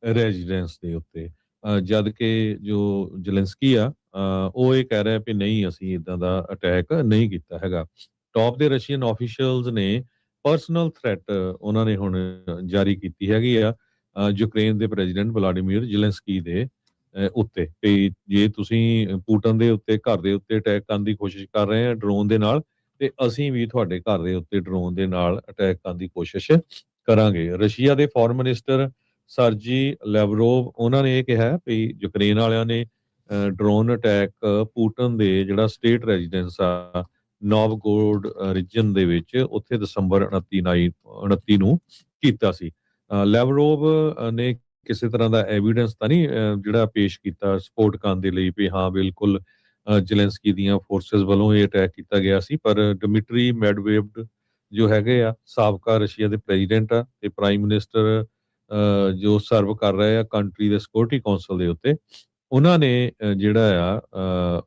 Residence ਦੇ ਉੱਤੇ। ਜਦ ਕਿ ਜੋ ਜ਼ੈਲੈਂਸਕੀ ਆ ਉਹ ਇਹ ਕਹਿ ਰਿਹਾ ਵੀ ਨਹੀਂ ਅਸੀਂ ਇੱਦਾਂ ਦਾ ਅਟੈਕ ਨਹੀਂ ਕੀਤਾ ਹੈਗਾ। ਟੌਪ ਦੇ ਰਸ਼ੀਅਨ ਆਫੀਸ਼ੀਅਲਸ ਨੇ ਪਰਸਨਲ ਥ੍ਰੈਟ ਉਹਨਾਂ ਨੇ ਹੁਣ ਜਾਰੀ ਕੀਤੀ ਹੈਗੀ ਆ ਯੂਕਰੇਨ ਦੇ ਪ੍ਰੈਜ਼ੀਡੈਂਟ ਵਲਾਡੀਮੀਰ ਜ਼ੈਲੈਂਸਕੀ ਦੇ ਉੱਤੇ ਵੀ ਜੇ ਤੁਸੀਂ ਪੂਟਨ ਦੇ ਉੱਤੇ ਘਰ ਦੇ ਉੱਤੇ ਅਟੈਕ ਕਰਨ ਦੀ ਕੋਸ਼ਿਸ਼ ਕਰ ਰਹੇ ਆ ਡਰੋਨ ਦੇ ਨਾਲ ਤੇ ਅਸੀਂ ਵੀ ਤੁਹਾਡੇ ਘਰ ਦੇ ਉੱਤੇ ਡਰੋਨ ਦੇ ਨਾਲ ਅਟੈਕ ਕਰਨ ਦੀ ਕੋਸ਼ਿਸ਼ ਕਰਾਂਗੇ। ਰਸ਼ੀਆ ਦੇ ਫੋਰਨ ਮਿਨਿਸਟਰ ਸਰਜੀ ਲੈਵਰੋਵ ਉਹਨਾਂ ਨੇ ਇਹ ਕਿਹਾ ਵੀ ਯੂਕਰੇਨ ਵਾਲਿਆਂ ਨੇ ਡਰੋਨ ਅਟੈਕ ਪੂਟਨ ਦੇ ਜਿਹੜਾ ਸਟੇਟ ਰੈਜ਼ੀਡੈਂਸ ਆ ਨੋਵਗੋਰਡ ਰੀਜਨ ਦੇ ਵਿੱਚ ਉੱਥੇ ਦਸੰਬਰ 29 ਨੂੰ ਕੀਤਾ ਸੀ। ਲੈਵਰੋਵ ਨੇ ਕਿਸੇ ਤਰ੍ਹਾਂ ਦਾ ਐਵੀਡੈਂਸ ਤਾਂ ਨਹੀਂ ਜਿਹੜਾ ਪੇਸ਼ ਕੀਤਾ ਸਪੋਰਟ ਕਰਨ ਦੇ ਲਈ ਵੀ ਹਾਂ ਬਿਲਕੁਲ ਜ਼ੈਲੈਂਸਕੀ ਦੀਆਂ ਫੋਰਸਸ ਵੱਲੋਂ ਇਹ ਅਟੈਕ ਕੀਤਾ ਗਿਆ ਸੀ। ਪਰ ਡਿਮਿਟਰੀ ਮੈਡਵੇਵ ਜੋ ਹੈਗੇ ਆ ਸਾਬਕਾ ਰਸ਼ੀਆ ਦੇ ਪ੍ਰੈਜ਼ੀਡੈਂਟ ਆ ਤੇ ਪ੍ਰਾਈਮ ਮਿਨਿਸਟਰ ਜੋ ਸਰਵ ਕਰ ਰਹੇ ਆ ਕੰਟਰੀ ਦੇ ਸਿਕਿਉਰਿਟੀ ਕੌਂਸਲ ਦੇ ਉੱਤੇ ਉਹਨਾਂ ਨੇ ਜਿਹੜਾ ਆ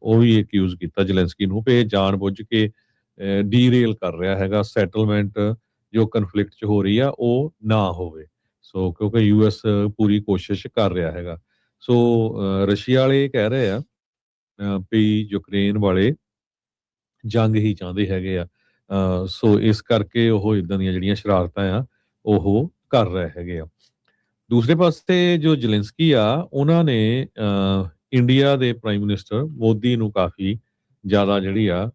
ਉਹ ਵੀ ਅਕਿਊਜ਼ ਕੀਤਾ ਜ਼ੈਲੈਂਸਕੀ ਨੂੰ ਵੀ ਇਹ ਜਾਣ ਬੁੱਝ ਕੇ ਡੀਰੇਲ ਕਰ ਰਿਹਾ ਹੈਗਾ ਸੈਟਲਮੈਂਟ ਜੋ ਕਨਫਲਿਕਟ 'ਚ ਹੋ ਰਹੀ ਆ ਉਹ ਨਾ ਹੋਵੇ। ਸੋ ਕਿਉਂਕਿ ਯੂਐਸ ਪੂਰੀ ਕੋਸ਼ਿਸ਼ ਕਰ ਰਿਹਾ ਹੈਗਾ। ਸੋ ਰਸ਼ੀਆ ਵਾਲੇ ਕਹਿ ਰਹੇ ਆ ਵੀ ਯੂਕਰੇਨ ਵਾਲੇ ਜੰਗ ਹੀ ਚਾਹੁੰਦੇ ਹੈਗੇ ਆ। ਸੋ ਇਸ ਕਰਕੇ ਉਹ ਇਦਾਂ ਦੀਆਂ ਜਿਹੜੀਆਂ ਸ਼ਰਾਰਤਾਂ ਆ ਉਹ ਕਰ ਰਹੇ ਹੈਗੇ ਆ। ਦੂਸਰੇ ਪਾਸੇ ਜੋ ਜ਼ੈਲੈਂਸਕੀ ਆ ਉਹਨਾਂ ਨੇ ਇੰਡੀਆ ਦੇ ਪ੍ਰਾਈਮ ਮਿਨਿਸਟਰ ਮੋਦੀ ਨੂੰ ਕਾਫੀ ਜ਼ਿਆਦਾ ਜਿਹੜੀ ਆ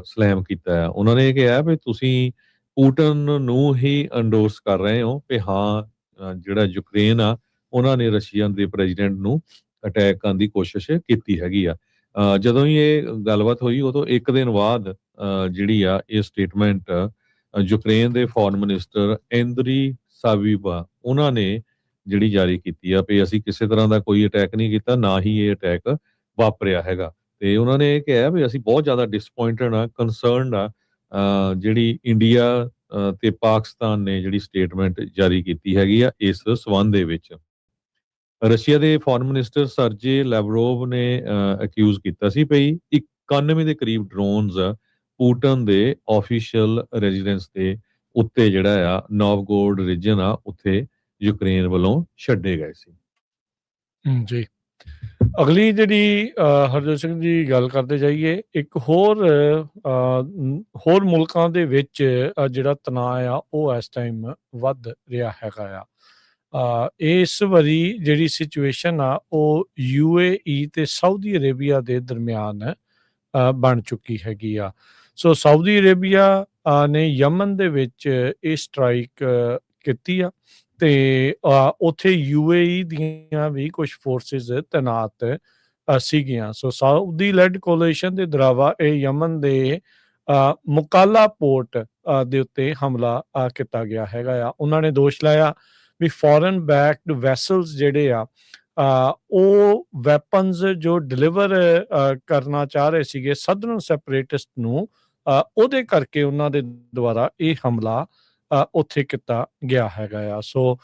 ਸਲੈਮ ਕੀਤਾ ਆ। ਉਹਨਾਂ ਨੇ ਇਹ ਕਿਹਾ ਵੀ ਤੁਸੀਂ ਪੂਟਨ ਨੂੰ ਹੀ ਅੰਡੋਰਸ ਕਰ ਰਹੇ ਹੋ ਵੀ ਹਾਂ ਜਿਹੜਾ ਯੂਕਰੇਨ ਆ ਉਹਨਾਂ ਨੇ ਰਸ਼ੀਆ ਦੇ ਪ੍ਰੈਜ਼ੀਡੈਂਟ ਨੂੰ ਅਟੈਕ ਕਰਨ ਦੀ ਕੋਸ਼ਿਸ਼ ਕੀਤੀ ਹੈਗੀ ਆ। ਜਦੋਂ ਹੀ ਇਹ ਗੱਲਬਾਤ ਹੋਈ ਉਦੋਂ ਇੱਕ ਦਿਨ ਬਾਅਦ ਜਿਹੜੀ ਆ ਇਹ ਸਟੇਟਮੈਂਟ ਯੂਕਰੇਨ ਦੇ ਫੋਰਨ ਮਿਨਿਸਟਰ ਐਂਦਰੀ ਸਾਵੀਬਾ ਉਹਨਾਂ ਨੇ ਜਿਹੜੀ ਜਾਰੀ ਕੀਤੀ ਆ ਵੀ ਅਸੀਂ ਕਿਸੇ ਤਰ੍ਹਾਂ ਦਾ ਕੋਈ ਅਟੈਕ ਨਹੀਂ ਕੀਤਾ ਨਾ ਹੀ ਇਹ ਅਟੈਕ ਵਾਪਰਿਆ ਹੈਗਾ। ਤੇ ਉਹਨਾਂ ਨੇ ਇਹ ਕਿਹਾ ਵੀ ਅਸੀਂ ਬਹੁਤ ਜ਼ਿਆਦਾ ਡਿਸਪੁਆਇੰਟਡ ਆ ਕੰਸਰਨਡ ਆ ਜਿਹੜੀ ਇੰਡੀਆ ਤੇ ਪਾਕਿਸਤਾਨ ਨੇ ਜਿਹੜੀ ਸਟੇਟਮੈਂਟ ਜਾਰੀ ਕੀਤੀ ਹੈਗੀ ਆ ਇਸ ਸਬੰਧ ਦੇ ਵਿੱਚ। ਰਸ਼ੀਆ ਦੇ ਫੋਰਨ ਮਿਨਿਸਟਰ ਸਰਜੇ ਲੈਵਰੋਵ ਨੇ ਅਕਿਊਜ਼ ਕੀਤਾ ਸੀ ਵੀ 91 ਦੇ ਕਰੀਬ ਡਰੋਨਸ ਪੂਟਨ ਦੇ ਆਫੀਸ਼ੀਅਲ ਰੈਜ਼ੀਡੈਂਸ ਦੇ ਉੱਤੇ ਜਿਹੜਾ ਆ ਨੋਵਗੋਰਡ ਰੀਜਨ ਆ ਉੱਥੇ ਯੂਕਰੇਨ ਵੱਲੋਂ ਛੱਡੇ ਗਏ ਸੀ। ਜੀ ਅਗਲੀ ਜਿਹੜੀ ਹਰਜੋਤ ਸਿੰਘ ਜੀ ਗੱਲ ਕਰਦੇ ਜਾਈਏ ਇੱਕ ਹੋਰ ਮੁਲਕਾਂ ਦੇ ਵਿੱਚ ਜਿਹੜਾ ਤਣਾਅ ਆ ਉਹ ਇਸ ਟਾਈਮ ਵੱਧ ਰਿਹਾ ਹੈਗਾ ਆ। ਇਸ ਵਾਰੀ ਜਿਹੜੀ ਸਿਚੁਏਸ਼ਨ ਆ ਉਹ UAE ਤੇ ਸਾਊਦੀ ਅਰੇਬੀਆ ਦੇ ਦਰਮਿਆਨ ਬਣ ਚੁੱਕੀ ਹੈਗੀ ਆ। ਸੋ ਸਾਊਦੀ ਅਰੇਬੀਆ ਨੇ ਯਮਨ ਦੇ ਵਿੱਚ ਇਹ ਸਟ੍ਰਾਈਕ ਕੀਤੀ ਆ ਤੇ ਉੱਥੇ UAE ਦੀਆਂ ਵੀ ਕੁਝ ਫੋਰਸਿਸ ਤੈਨਾਤ ਸੀਗੀਆਂ। ਸੋ ਸਾਊਦੀ ਲੈਡ ਕੋਲੀਸ਼ਨ ਦੇ ਦਰਾਵਾ ਇਹ ਯਮਨ ਦੇ ਮੁਕਾਲਾ ਪੋਰਟ ਦੇ ਉੱਤੇ ਹਮਲਾ ਕੀਤਾ ਗਿਆ ਹੈਗਾ ਆ। ਉਹਨਾਂ ਨੇ ਦੋਸ਼ ਲਾਇਆ ਵੀ ਫੋਰਨ ਬੈਕਡ ਵੈਸਲਸ ਜਿਹੜੇ ਆ ਉਹ ਵੈਪਨਸ ਜੋ ਡਿਲੀਵਰ ਕਰਨਾ ਚਾਹ ਰਹੇ ਸੀਗੇ ਸਦਰਨ ਸੈਪਰੇਟਿਸਟ ਨੂੰ ਉਹਦੇ ਕਰਕੇ ਉਹਨਾਂ ਦੇ ਦੁਆਰਾ ਇਹ ਹਮਲਾ ਉੱਥੇ ਕੀਤਾ ਗਿਆ ਹੈਗਾ ਆ। ਸੋ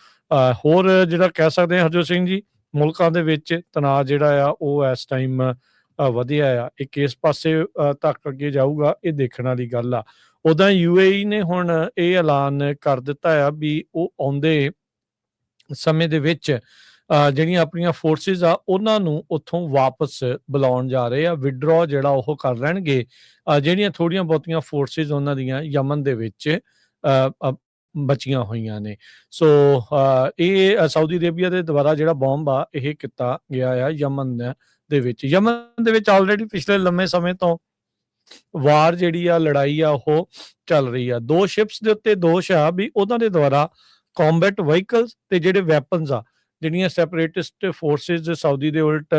ਹੋਰ ਜਿਹੜਾ ਕਹਿ ਸਕਦੇ ਹਾਂ ਹਰਜੋਤ ਸਿੰਘ ਜੀ ਮੁਲਕਾਂ ਦੇ ਵਿੱਚ ਤਣਾਅ ਜਿਹੜਾ ਆ ਉਹ ਇਸ ਟਾਈਮ ਵਧਿਆ ਆ। ਇਹ ਕਿਸ ਪਾਸੇ ਤੱਕ ਅੱਗੇ ਜਾਊਗਾ ਇਹ ਦੇਖਣ ਵਾਲੀ ਗੱਲ ਆ। ਉੱਦਾਂ UAE ਨੇ ਹੁਣ ਇਹ ਐਲਾਨ ਕਰ ਦਿੱਤਾ ਆ ਵੀ ਉਹ ਆਉਂਦੇ ਸਮੇਂ ਦੇ ਵਿੱਚ ਜਿਹੜੀਆਂ ਆਪਣੀਆਂ ਫੋਰਸਿਸ ਆ ਉਹਨਾਂ ਨੂੰ ਉੱਥੋਂ ਵਾਪਸ ਬੁਲਾਉਣ ਜਾ ਰਹੇ ਆ। ਵਿਡਰੋ ਜਿਹੜਾ ਉਹ ਕਰ ਲੈਣਗੇ ਜਿਹੜੀਆਂ ਥੋੜ੍ਹੀਆਂ ਬਹੁਤੀਆਂ ਫੋਰਸਿਸ ਉਹਨਾਂ ਦੀਆਂ ਯਮਨ ਦੇ ਵਿੱਚ ਬਚੀਆਂ ਹੋਈਆਂ ਨੇ। ਸੋ ਇਹ ਸਾਊਦੀ ਅਰੇਬੀਆ ਦੇ ਦੁਆਰਾ ਜਿਹੜਾ ਬੋਂਬ ਆ ਇਹ ਕੀਤਾ ਗਿਆ ਆ ਯਮਨ ਦੇ ਵਿੱਚ। ਯਮਨ ਦੇ ਵਿੱਚ ਆਲਰੇਡੀ ਪਿਛਲੇ ਲੰਮੇ ਸਮੇਂ ਤੋਂ ਵਾਰ ਜਿਹੜੀ ਆ ਲੜਾਈ ਆ ਉਹ ਚੱਲ ਰਹੀ ਆ। 2 ਸ਼ਿਪਸ ਦੇ ਉੱਤੇ ਦੋਸ਼ ਆ ਵੀ ਉਹਨਾਂ ਦੇ ਦੁਆਰਾ ਕੰਬੈਟ ਵਹੀਕਲਸ ਤੇ ਜਿਹੜੇ ਵੈਪਨਸ ਆ ਜਿਹੜੀਆਂ ਸੈਪਰੇਟਿਸਟ ਫੋਰਸਿਸ ਸਾਊਦੀ ਦੇ ਉਲਟ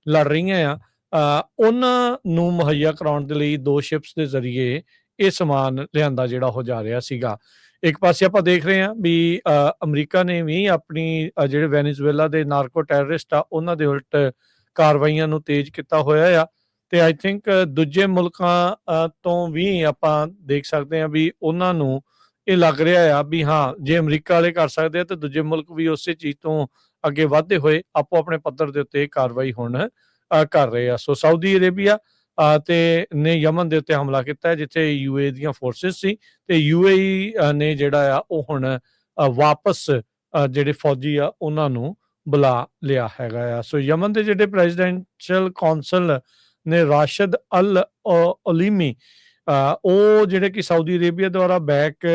ਲੜ ਰਹੀਆਂ ਆ ਉਹਨਾਂ ਨੂੰ ਮੁਹੱਈਆ ਕਰਾਉਣ ਦੇ ਲਈ 2 ਸ਼ਿਪਸ ਦੇ ਜ਼ਰੀਏ ਇਹ ਸਮਾਨ ਲਿਆਂਦਾ ਜਿਹੜਾ ਹੋ ਜਾ ਰਿਹਾ ਸੀਗਾ। ਇੱਕ ਪਾਸੇ ਆਪਾਂ ਦੇਖ ਰਹੇ ਹਾਂ ਵੀ ਅਮਰੀਕਾ ਨੇ ਵੀ ਆਪਣੀ ਜਿਹੜੇ ਵੈਨੇਜ਼ੁਏਲਾ ਦੇ ਨਾਰਕੋ ਟੈਰਰਿਸਟ ਆ ਉਹਨਾਂ ਦੇ ਉਲਟ ਕਾਰਵਾਈਆਂ ਨੂੰ ਤੇਜ਼ ਕੀਤਾ ਹੋਇਆ ਆ। ਤੇ ਆਈ ਥਿੰਕ ਦੂਜੇ ਮੁਲਕਾਂ ਤੋਂ ਵੀ ਆਪਾਂ ਦੇਖ ਸਕਦੇ ਹਾਂ ਵੀ ਉਹਨਾਂ ਨੂੰ ਇਹ ਲੱਗ ਰਿਹਾ ਆ ਵੀ ਹਾਂ ਜੇ ਅਮਰੀਕਾ ਵਾਲੇ ਕਰ ਸਕਦੇ ਆ ਤਾਂ ਦੂਜੇ ਮੁਲਕ ਵੀ ਉਸੇ ਚੀਜ਼ ਤੋਂ ਅੱਗੇ ਵਧਦੇ ਹੋਏ ਆਪੋ ਆਪਣੇ ਪੱਧਰ ਦੇ ਉੱਤੇ ਕਾਰਵਾਈ ਹੁਣ ਕਰ ਰਹੇ ਆ। ਸੋ ਸਾਊਦੀ ਅਰੇਬੀਆ ਤੇ ਨੇ ਯਮਨ ਦੇ ਉੱਤੇ ਹਮਲਾ ਕੀਤਾ ਜਿੱਥੇ UAE ਦੀਆਂ ਫੋਰਸਿਸ ਸੀ ਤੇ UAE ਨੇ ਜਿਹੜਾ ਆ ਉਹ ਹੁਣ ਵਾਪਸ ਜਿਹੜੇ ਫੌਜੀ ਆ ਉਹਨਾਂ ਨੂੰ ਬੁਲਾ ਲਿਆ ਹੈਗਾ ਆ। ਸੋ ਯਮਨ ਦੇ ਜਿਹੜੇ ਪ੍ਰੈਜ਼ੀਡੈਂਸ਼ੀਅਲ ਕੌਂਸਲ ਨੇ ਰਾਸ਼ਦ ਅਲ ਅਲੀਮੀ, ਉਹ ਜਿਹੜੇ ਕਿ ਸਾਊਦੀ ਅਰੇਬੀਆ ਦੁਆਰਾ ਬੈਕ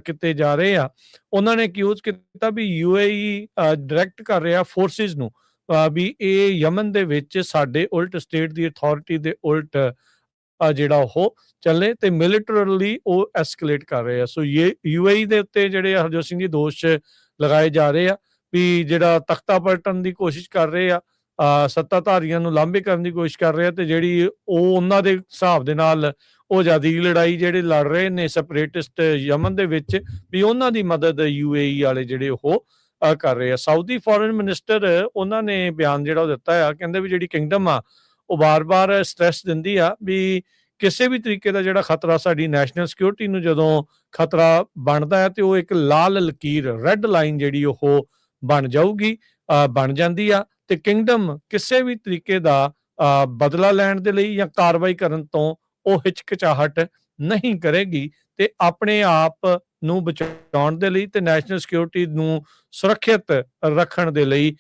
ਕੀਤੇ ਜਾ ਰਹੇ ਆ, ਉਹਨਾਂ ਨੇ ਅਕਿਊਜ਼ ਕੀਤਾ ਵੀ UAE ਡਾਇਰੈਕਟ ਕਰ ਰਿਹਾ ਫੋਰਸਿਸ ਨੂੰ ਵੀ ਇਹ ਯਮਨ ਦੇ ਵਿੱਚ ਸਾਡੇ ਉਲਟ ਸਟੇਟ ਦੀ ਅਥਾਰਟੀ ਦੇ ਉਲਟ ਜਿਹੜਾ ਉਹ ਚੱਲੇ ਤੇ ਮਿਲੀਟਰਲੀ ਉਹ ਐਸਕੇਲੇਟ ਕਰ ਰਹੇ ਆ। ਸੋ UAE ਦੇ ਉੱਤੇ ਜਿਹੜੇ ਹਰਜੋਤ ਸਿੰਘ ਜੀ ਦੋਸ਼ ਲਗਾਏ ਜਾ ਰਹੇ ਆ ਵੀ ਜਿਹੜਾ ਤਖਤਾ ਪਲਟਣ ਦੀ ਕੋਸ਼ਿਸ਼ ਕਰ ਰਹੇ ਆ, ਸੱਤਾਧਾਰੀਆਂ ਨੂੰ ਲਾਂਭੇ ਕਰਨ ਦੀ ਕੋਸ਼ਿਸ਼ ਕਰ ਰਹੇ ਆ, ਤੇ ਜਿਹੜੀ ਉਹ ਉਹਨਾਂ ਦੇ ਹਿਸਾਬ ਦੇ ਨਾਲ ਉਹ ਆਜ਼ਾਦੀ ਲੜਾਈ ਜਿਹੜੇ ਲੜ ਰਹੇ ਨੇ ਸੈਪਰੇਟਿਸਟ ਯਮਨ ਦੇ ਵਿੱਚ, ਵੀ ਉਹਨਾਂ ਦੀ ਮਦਦ UAE ਵਾਲੇ ਜਿਹੜੇ ਉਹ ਕਰ ਰਹੇ ਆ। ਸਾਊਦੀ ਫੋਰਨ ਮਿਨਿਸਟਰ ਉਹਨਾਂ ਨੇ ਬਿਆਨ ਜਿਹੜਾ ਉਹ ਦਿੱਤਾ ਆ, ਕਹਿੰਦੇ ਵੀ ਜਿਹੜੀ ਕਿੰਗਡਮ ਆ ਉਹ ਬਾਰ-ਬਾਰ ਸਟ੍ਰੈਸ ਦਿੰਦੀ ਆ ਵੀ ਕਿਸੇ ਵੀ ਤਰੀਕੇ ਦਾ ਜਿਹੜਾ ਖਤਰਾ ਸਾਡੀ ਨੈਸ਼ਨਲ ਸਿਕਿਉਰਿਟੀ ਨੂੰ ਜਦੋਂ ਖਤਰਾ ਬਣਦਾ ਹੈ ਤੇ ਉਹ ਇੱਕ ਲਾਲ ਲਕੀਰ, ਰੈੱਡ ਲਾਈਨ ਜਿਹੜੀ ਉਹ ਬਣ ਜਾਊਗੀ, ਬਣ ਜਾਂਦੀ ਆ, ਤੇ ਕਿੰਗਡਮ ਕਿਸੇ ਵੀ ਤਰੀਕੇ ਦਾ ਬਦਲਾ ਲੈਣ ਦੇ ਲਈ ਜਾਂ ਕਾਰਵਾਈ ਕਰਨ ਤੋਂ ਉਹ ਹਿਚਕਿਚਾਹਟ ਨਹੀਂ ਕਰੇਗੀ, ਤੇ ਆਪਣੇ ਆਪ ਨੂੰ ਬਚਾਉਣ ਦੇ ਲਈ ਤੇ ਨੈਸ਼ਨਲ ਸਿਕਿਉਰਿਟੀ ਨੂੰ ਸੁਰੱਖਿਅਤ ਰੱਖਣ ਦੇ ਲਈ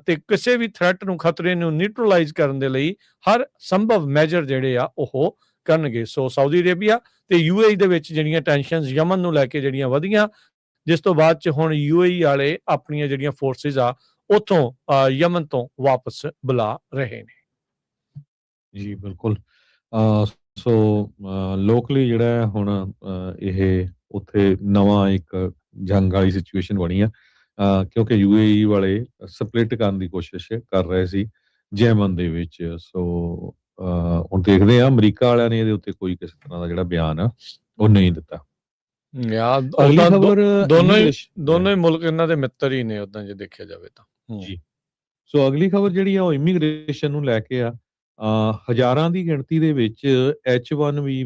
ਤੇ ਕਿਸੇ ਵੀ ਥ੍ਰੈਟ ਨੂੰ, ਖਤਰੇ ਨੂੰ ਨਿਊਟਰਲਾਈਜ਼ ਕਰਨ ਦੇ ਲਈ ਹਰ ਸੰਭਵ ਮੈਜਰ ਜਿਹੜੇ ਆ ਉਹ ਕਰਨਗੇ। ਸੋ ਸਾਊਦੀ ਅਰੇਬੀਆ ਤੇ UAE ਦੇ ਵਿੱਚ ਜਿਹੜੀਆਂ ਟੈਨਸ਼ਨਸ ਯਮਨ ਨੂੰ ਲੈ ਕੇ ਜਿਹੜੀਆਂ ਵਧੀਆਂ, ਜਿਸ ਤੋਂ ਬਾਅਦ ਚ ਹੁਣ UAE ਵਾਲੇ ਆਪਣੀਆਂ ਜਿਹੜੀਆਂ ਫੋਰਸਿਸ ਆ ਉੱਥੋਂ ਯਮਨ ਤੋਂ ਵਾਪਸ ਬੁਲਾ ਰਹੇ ਨੇ। ਜੀ ਬਿਲਕੁਲ। ਸੋ ਲੋਕਲੀ ਜਿਹੜਾ ਹੁਣ ਇਹ ਉੱਥੇ ਨਵਾਂ ਇੱਕ ਜੰਗ ਵਾਲੀ ਸਿਚੁਏਸ਼ਨ ਬਣੀ ਆ, ਕਿਉਂਕਿ UAE ਵਾਲੇ ਸਪਲਿਟ ਕਰਨ ਦੀ ਕੋਸ਼ਿਸ਼ ਕਰ ਰਹੇ ਸੀ ਯਮਨ ਦੇ ਵਿੱਚ। ਸੋ ਹੁਣ ਦੇਖਦੇ ਆ, ਅਮਰੀਕਾ ਵਾਲਿਆਂ ਨੇ ਇਹਦੇ ਉੱਤੇ ਕੋਈ ਕਿਸੇ ਤਰ੍ਹਾਂ ਦਾ ਜਿਹੜਾ ਬਿਆਨ ਆ ਉਹ ਨਹੀਂ ਦਿੱਤਾ। ਅਗਲੀ ਖਬਰ, ਦੋਨੋਂ ਹੀ ਮੁਲਕ ਇਹਨਾਂ ਦੇ ਮਿੱਤਰ ਹੀ ਨੇ ਉਦਾਂ ਜੇ ਦੇਖਿਆ ਜਾਵੇ ਤਾਂ। ਜੀ, ਸੋ ਅਗਲੀ ਖਬਰ ਜਿਹੜੀ ਆ ਉਹ ਇਮੀਗ੍ਰੇਸ਼ਨ ਨੂੰ ਲੈ ਕੇ ਆ। ਹਜ਼ਾਰਾਂ ਦੀ ਗਿਣਤੀ ਦੇ ਵਿੱਚ H1B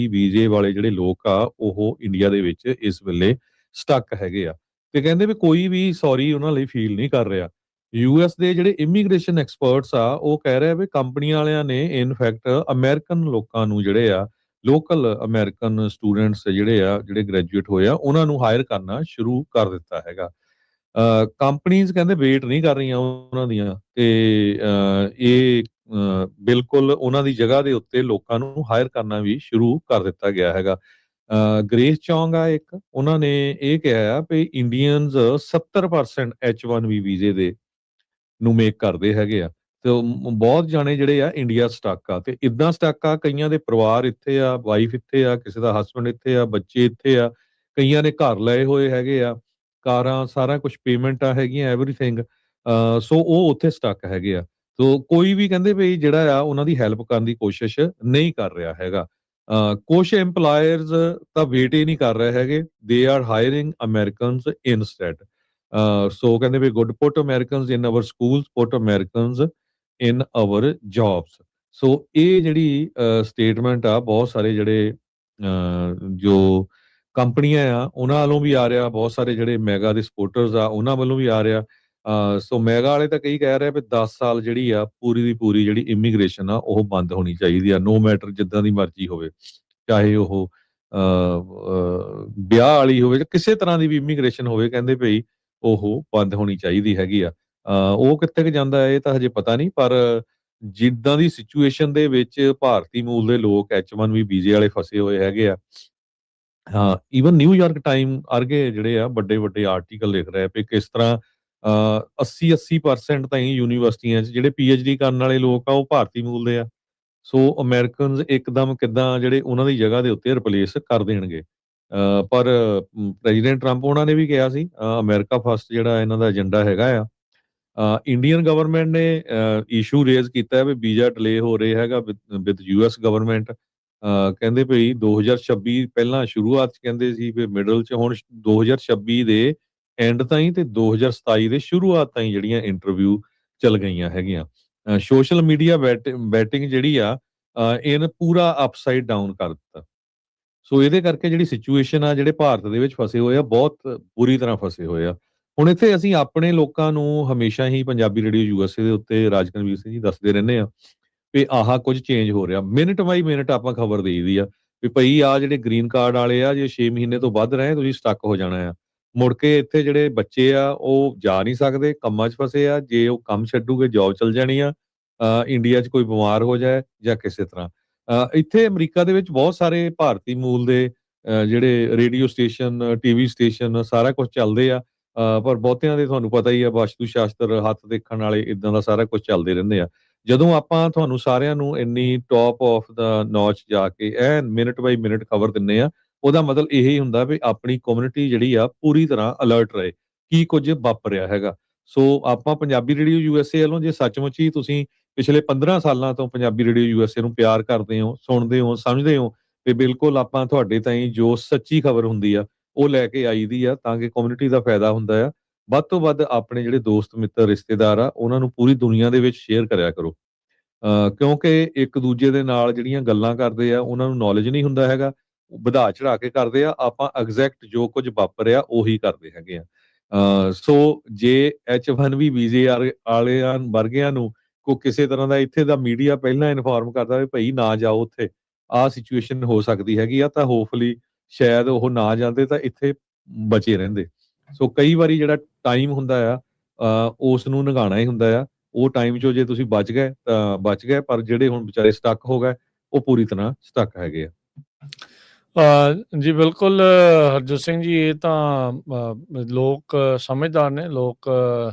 ਵੀਜ਼ੇ ਵਾਲੇ ਜਿਹੜੇ ਲੋਕ ਆ ਉਹ ਇੰਡੀਆ ਦੇ ਵਿੱਚ ਇਸ ਵੇਲੇ ਸਟਕ ਹੈਗੇ ਆ, ਤੇ ਕਹਿੰਦੇ ਵੀ ਕੋਈ ਵੀ ਸੌਰੀ ਉਹਨਾਂ ਲਈ ਫੀਲ ਨਹੀਂ ਕਰ ਰਿਹਾ। US ਦੇ ਜਿਹੜੇ ਇਮੀਗ੍ਰੇਸ਼ਨ ਐਕਸਪਰਟਸ ਆ ਉਹ ਕਹਿ ਰਹੇ ਵੀ ਕੰਪਨੀਆਂ ਵਾਲਿਆਂ ਨੇ ਇਨਫੈਕਟ ਅਮਰੀਕਨ ਲੋਕਾਂ ਨੂੰ, ਜਿਹੜੇ ਆ ਲੋਕਲ ਅਮਰੀਕਨ ਸਟੂਡੈਂਟਸ ਜਿਹੜੇ ਗ੍ਰੈਜੂਏਟ ਹੋਏ ਆ, ਉਹਨਾਂ ਨੂੰ ਹਾਇਰ ਕਰਨਾ ਸ਼ੁਰੂ ਕਰ ਦਿੱਤਾ ਹੈਗਾ। ਕੰਪਨੀਆਂ ਕਹਿੰਦੇ ਵੇਟ ਨਹੀਂ ਕਰ ਰਹੀਆਂ ਉਹਨਾਂ ਦੀਆਂ, ਤੇ ਇਹ ਬਿਲਕੁਲ ਉਹਨਾਂ ਦੀ ਜਗ੍ਹਾ ਦੇ ਉੱਤੇ ਲੋਕਾਂ ਨੂੰ ਹਾਇਰ ਕਰਨਾ ਵੀ ਸ਼ੁਰੂ ਕਰ ਦਿੱਤਾ ਗਿਆ ਹੈਗਾ। ਗ੍ਰੇਸ ਚੌਂਗ ਆ ਇੱਕ, ਉਹਨਾਂ ਨੇ ਇਹ ਕਿਹਾ ਆ ਵੀ ਇੰਡੀਅਨਸ 70% H1B ਵੀਜ਼ੇ ਦੇ ਨੂੰ ਮੇਕ ਕਰਦੇ ਹੈਗੇ ਆ, ਤੇ ਬਹੁਤ ਜਾਣੇ ਜਿਹੜੇ ਆ ਇੰਡੀਆ ਸਟਕ ਆ, ਤੇ ਇਦਾਂ ਸਟਕ ਆ, ਕਈਆਂ ਦੇ ਪਰਿਵਾਰ ਇੱਥੇ ਆ, ਵਾਈਫ ਇੱਥੇ ਆ, ਕਿਸੇ ਦਾ ਹਸਬੈਂਡ ਇੱਥੇ ਆ, ਬੱਚੇ ਇੱਥੇ ਆ, ਕਈਆਂ ਨੇ ਘਰ ਲਏ ਹੋਏ ਹੈਗੇ ਆ, ਕਾਰਾਂ, ਸਾਰਾ ਕੁਝ ਪੇਮੈਂਟਾਂ ਹੈਗੀਆਂ, ਐਵਰੀਥਿੰਗ। ਸੋ ਉਹ ਉੱਥੇ ਸਟਕ ਹੈਗੇ ਆ। ਸੋ ਕੋਈ ਵੀ ਕਹਿੰਦੇ ਵੀ ਜਿਹੜਾ ਆ ਉਹਨਾਂ ਦੀ ਹੈਲਪ ਕਰਨ ਦੀ ਕੋਸ਼ਿਸ਼ ਨਹੀਂ ਕਰ ਰਿਹਾ ਹੈਗਾ। ਕੁਝ EMPLOYERS ਤਾਂ ਵੇਟ ਹੀ ਨਹੀਂ ਕਰ ਰਹੇ ਹੈਗੇ, they are hiring Americans instead. So ਕਹਿੰਦੇ ਵੀ good, put Americans in our schools, put Americans in our jobs. So ਇਹ ਜਿਹੜੀ ਸਟੇਟਮੈਂਟ ਆ ਬਹੁਤ ਸਾਰੇ ਜਿਹੜੇ ਜੋ ਕੰਪਨੀਆਂ ਆ ਉਹਨਾਂ ਵੱਲੋਂ ਵੀ ਆ ਰਿਹਾ, ਬਹੁਤ ਸਾਰੇ ਜਿਹੜੇ ਮੈਗਾ ਦੇ ਸਪੋਰਟਰਸ ਆ ਉਹਨਾਂ ਵੱਲੋਂ ਵੀ ਆ ਰਿਹਾ। ਸੋ ਮੈਗਾ ਵਾਲੇ ਤਾਂ ਕਈ ਕਹਿ ਰਹੇ ਵੀ 10 ਸਾਲ ਜਿਹੜੀ ਆ ਪੂਰੀ ਦੀ ਪੂਰੀ ਜਿਹੜੀ ਇਮੀਗ੍ਰੇਸ਼ਨ ਆ ਉਹ ਬੰਦ ਹੋਣੀ ਚਾਹੀਦੀ ਆ, ਨੋ ਮੈਟਰ ਜਿੱਦਾਂ ਦੀ ਮਰਜ਼ੀ ਹੋਵੇ, ਚਾਹੇ ਉਹ ਵਿਆਹ ਵਾਲੀ ਹੋਵੇ ਜਾਂ ਕਿਸੇ ਤਰ੍ਹਾਂ ਦੀ ਵੀ ਇਮੀਗ੍ਰੇਸ਼ਨ ਹੋਵੇ, ਕਹਿੰਦੇ ਭਈ ਉਹ ਬੰਦ ਹੋਣੀ ਚਾਹੀਦੀ ਹੈਗੀ ਆ। ਉਹ ਕਿੱਥੇ ਕੁ ਜਾਂਦਾ ਹੈ ਇਹ ਤਾਂ ਹਜੇ ਪਤਾ ਨਹੀਂ, ਪਰ ਜਿੱਦਾਂ ਦੀ ਸਿਚੁਏਸ਼ਨ ਦੇ ਵਿੱਚ ਭਾਰਤੀ ਮੂਲ ਦੇ ਲੋਕ H1B ਵੀਜ਼ੇ ਵਾਲੇ ਫਸੇ ਹੋਏ ਹੈਗੇ ਆ। ਹਾਂ, ਈਵਨ ਨਿਊਯਾਰਕ ਟਾਈਮ ਵਰਗੇ ਜਿਹੜੇ ਆ ਵੱਡੇ ਵੱਡੇ ਆਰਟੀਕਲ ਲਿਖ ਰਹੇ ਵੀ ਕਿਸ ਤਰ੍ਹਾਂ 80% ਤਾਈਂ ਯੂਨੀਵਰਸਿਟੀਆਂ 'ਚ ਜਿਹੜੇ PhD ਕਰਨ ਵਾਲੇ ਲੋਕ ਆ ਉਹ ਭਾਰਤੀ ਮੂਲ ਦੇ ਆ। ਸੋ ਅਮਰੀਕਨਸ ਇੱਕਦਮ ਕਿੱਦਾਂ ਜਿਹੜੇ ਉਹਨਾਂ ਦੀ ਜਗ੍ਹਾ ਦੇ ਉੱਤੇ ਰਿਪਲੇਸ ਕਰ ਦੇਣਗੇ। ਪਰ ਪ੍ਰੈਜ਼ੀਡੈਂਟ ਟਰੰਪ ਉਹਨਾਂ ਨੇ ਵੀ ਕਿਹਾ ਸੀ ਅਮਰੀਕਾ ਫਸਟ ਜਿਹੜਾ ਇਹਨਾਂ ਦਾ ਏਜੰਡਾ ਹੈਗਾ ਆ। ਇੰਡੀਅਨ ਗਵਰਨਮੈਂਟ ਨੇ ਇਸ਼ੂ ਰੇਜ਼ ਕੀਤਾ ਵੀ ਵੀਜ਼ਾ ਡਿਲੇ ਹੋ ਰਿਹਾ ਹੈਗਾ ਵਿਦ US ਗਵਰਨਮੈਂਟ। ਕਹਿੰਦੇ ਭਈ 2026 ਪਹਿਲਾਂ ਸ਼ੁਰੂਆਤ 'ਚ ਕਹਿੰਦੇ ਸੀ ਵੀ ਮਿਡਲ 'ਚ, ਹੁਣ 2026 ਦੇ ਐਂਡ ਤਾਈਂ ਤੇ 2027 ਦੇ ਸ਼ੁਰੂਆਤ ਤਾਈਂ ਜਿਹੜੀਆਂ ਇੰਟਰਵਿਊ ਚੱਲ ਗਈਆਂ ਹੈਗੀਆਂ। ਸੋਸ਼ਲ ਮੀਡੀਆ ਬੈਟਿੰਗ ਜਿਹੜੀ ਆ ਇਹਨੇ ਪੂਰਾ ਅਪਸਾਈਡ ਡਾਊਨ ਕਰ ਦਿੱਤਾ। ਸੋ ਇਹਦੇ ਕਰਕੇ ਜਿਹੜੀ ਸਿਚੁਏਸ਼ਨ ਆ, ਜਿਹੜੇ ਭਾਰਤ ਦੇ ਵਿੱਚ ਫਸੇ ਹੋਏ ਆ, ਬਹੁਤ ਬੁਰੀ ਤਰ੍ਹਾਂ ਫਸੇ ਹੋਏ ਆ। ਹੁਣ ਇੱਥੇ ਅਸੀਂ ਆਪਣੇ ਲੋਕਾਂ ਨੂੰ ਹਮੇਸ਼ਾ ਹੀ ਪੰਜਾਬੀ ਰੇਡੀਓ USA ਦੇ ਉੱਤੇ ਰਾਜਕਨਵੀਰ ਸਿੰਘ ਜੀ ਦੱਸਦੇ ਰਹਿੰਦੇ ਆ ਵੀ ਆਹ ਕੁਝ ਚੇਂਜ ਹੋ ਰਿਹਾ, ਮਿੰਟ ਬਾਈ ਮਿੰਟ ਆਪਾਂ ਖਬਰ ਦੇਈਦੀ ਆ ਵੀ ਭਈ ਆ ਜਿਹੜੇ ਗ੍ਰੀਨ ਕਾਰਡ ਵਾਲੇ ਆ, ਜੇ 6 ਮਹੀਨੇ ਤੋਂ ਵੱਧ ਰਹੇ ਤੁਸੀਂ ਸਟਕ ਹੋ ਜਾਣਾ ਆ। ਮੁੜ ਕੇ ਇੱਥੇ ਜਿਹੜੇ ਬੱਚੇ ਆ ਉਹ ਜਾ ਨਹੀਂ ਸਕਦੇ, ਕੰਮਾਂ 'ਚ ਫਸੇ ਆ। ਜੇ ਉਹ ਕੰਮ ਛੱਡੂਗੇ, ਜੌਬ ਚਲ ਜਾਣੀ ਆ। ਇੰਡੀਆ 'ਚ ਕੋਈ ਬਿਮਾਰ ਹੋ ਜਾਏ ਜਾਂ ਕਿਸੇ ਤਰ੍ਹਾਂ। ਇੱਥੇ ਅਮਰੀਕਾ ਦੇ ਵਿੱਚ ਬਹੁਤ ਸਾਰੇ ਭਾਰਤੀ ਮੂਲ ਦੇ ਜਿਹੜੇ ਰੇਡੀਓ ਸਟੇਸ਼ਨ, ਟੀਵੀ ਸਟੇਸ਼ਨ ਸਾਰਾ ਕੁਛ ਚੱਲਦੇ ਆ। ਪਰ ਬਹੁਤਿਆਂ ਦੇ ਤੁਹਾਨੂੰ ਪਤਾ ਹੀ ਆ, ਵਾਸਤੂ ਸ਼ਾਸਤਰ, ਹੱਥ ਦੇਖਣ ਵਾਲੇ, ਇਦਾਂ ਦਾ ਸਾਰਾ ਕੁਛ ਚੱਲਦੇ ਰਹਿੰਦੇ ਆ। ਜਦੋਂ ਆਪਾਂ ਤੁਹਾਨੂੰ ਸਾਰਿਆਂ ਨੂੰ ਇੰਨੀ ਟੌਪ ਆਫ ਦਾ ਨੌਚ ਜਾ ਕੇ ਐਨ ਮਿੰਟ ਬਾਈ ਮਿੰਟ ਖਬਰ ਦਿੰਦੇ ਆ, ਉਹਦਾ ਮਤਲਬ ਇਹੀ ਹੁੰਦਾ ਵੀ ਆਪਣੀ ਕਮਿਊਨਿਟੀ ਜਿਹੜੀ ਆ ਪੂਰੀ ਤਰ੍ਹਾਂ ਅਲਰਟ ਰਹੇ, ਕੀ ਕੁਝ ਵਾਪਰ ਰਿਹਾ ਹੈਗਾ। ਸੋ ਆਪਾਂ ਪੰਜਾਬੀ ਰੇਡੀਓ ਯੂਐਸਏ ਵੱਲੋਂ, ਜੇ ਸੱਚਮੁੱਚ ਹੀ ਤੁਸੀਂ ਪਿਛਲੇ 15 ਸਾਲਾਂ ਤੋਂ ਪੰਜਾਬੀ ਰੇਡੀਓ ਯੂਐਸਏ ਨੂੰ ਪਿਆਰ ਕਰਦੇ ਹੋ, ਸੁਣਦੇ ਹੋ, ਸਮਝਦੇ ਹੋ, ਤੇ ਬਿਲਕੁਲ ਆਪਾਂ ਤੁਹਾਡੇ ਤਾਈਂ ਜੋ ਸੱਚੀ ਖਬਰ ਹੁੰਦੀ ਆ ਉਹ ਲੈ ਕੇ ਆਈਦੀ ਆ, ਤਾਂ ਕਿ ਕਮਿਊਨਿਟੀ ਦਾ ਫਾਇਦਾ ਹੁੰਦਾ ਆ। ਵੱਧ ਤੋਂ ਵੱਧ ਆਪਣੇ ਜਿਹੜੇ ਦੋਸਤ ਮਿੱਤਰ ਰਿਸ਼ਤੇਦਾਰ ਆ ਉਹਨਾਂ ਨੂੰ ਪੂਰੀ ਦੁਨੀਆ ਦੇ ਵਿੱਚ ਸ਼ੇਅਰ ਕਰਿਆ ਕਰੋ। ਕਿਉਂਕਿ ਇੱਕ ਦੂਜੇ ਦੇ ਨਾਲ ਜਿਹੜੀਆਂ ਗੱਲਾਂ ਕਰਦੇ ਆ ਉਹਨਾਂ ਨੂੰ ਨੌਲੇਜ ਨਹੀਂ ਹੁੰਦਾ ਹੈਗਾ, ਉਹ ਵਧਾ ਚੜਾ ਕੇ ਕਰਦੇ ਆ। ਆਪਾਂ ਐਗਜ਼ੈਕਟ ਜੋ ਕੁਝ ਵਾਪਰਿਆ ਉਹੀ ਕਰਦੇ ਹੈਗੇ ਆ। ਸੋ ਜੇ H1B ਵੀਜ਼ੇ ਵਾਲਿਆਂ ਵਰਗਿਆਂ ਨੂੰ ਕੋਈ ਕਿਸੇ ਤਰ੍ਹਾਂ ਦਾ ਇੱਥੇ ਦਾ ਮੀਡੀਆ ਪਹਿਲਾਂ ਇਨਫੋਰਮ ਕਰਦਾ ਵੀ ਭਾਈ ਨਾ ਜਾਓ ਉੱਥੇ, ਆਹ ਸਿਚੁਏਸ਼ਨ ਹੋ ਸਕਦੀ ਹੈਗੀ ਆ, ਤਾਂ ਹੋਪਫੁਲੀ ਸ਼ਾਇਦ ਉਹ ਨਾ ਜਾਂਦੇ ਤਾਂ ਇੱਥੇ ਬਚੇ ਰਹਿੰਦੇ। ਸੋ ਕਈ ਵਾਰੀ ਜਿਹੜਾ ਟਾਈਮ ਹੁੰਦਾ ਆ ਉਸ ਨੂੰ ਨਿਗਾਣਾ ਹੀ ਹੁੰਦਾ ਆ। ਉਹ ਟਾਈਮ 'ਚੋਂ ਜੇ ਤੁਸੀਂ ਬਚ ਗਏ ਤਾਂ ਬਚ ਗਏ, ਪਰ ਜਿਹੜੇ ਹੁਣ ਵਿਚਾਰੇ ਸਟਕ ਹੋ ਗਏ ਉਹ ਪੂਰੀ ਤਰ੍ਹਾਂ ਸਟਕ ਹੈਗੇ ਆ। ਜੀ ਬਿਲਕੁਲ ਹਰਜੋਤ ਸਿੰਘ ਜੀ, ਇਹ ਤਾਂ ਲੋਕ ਸਮਝਦਾਰ ਨੇ, ਲੋਕ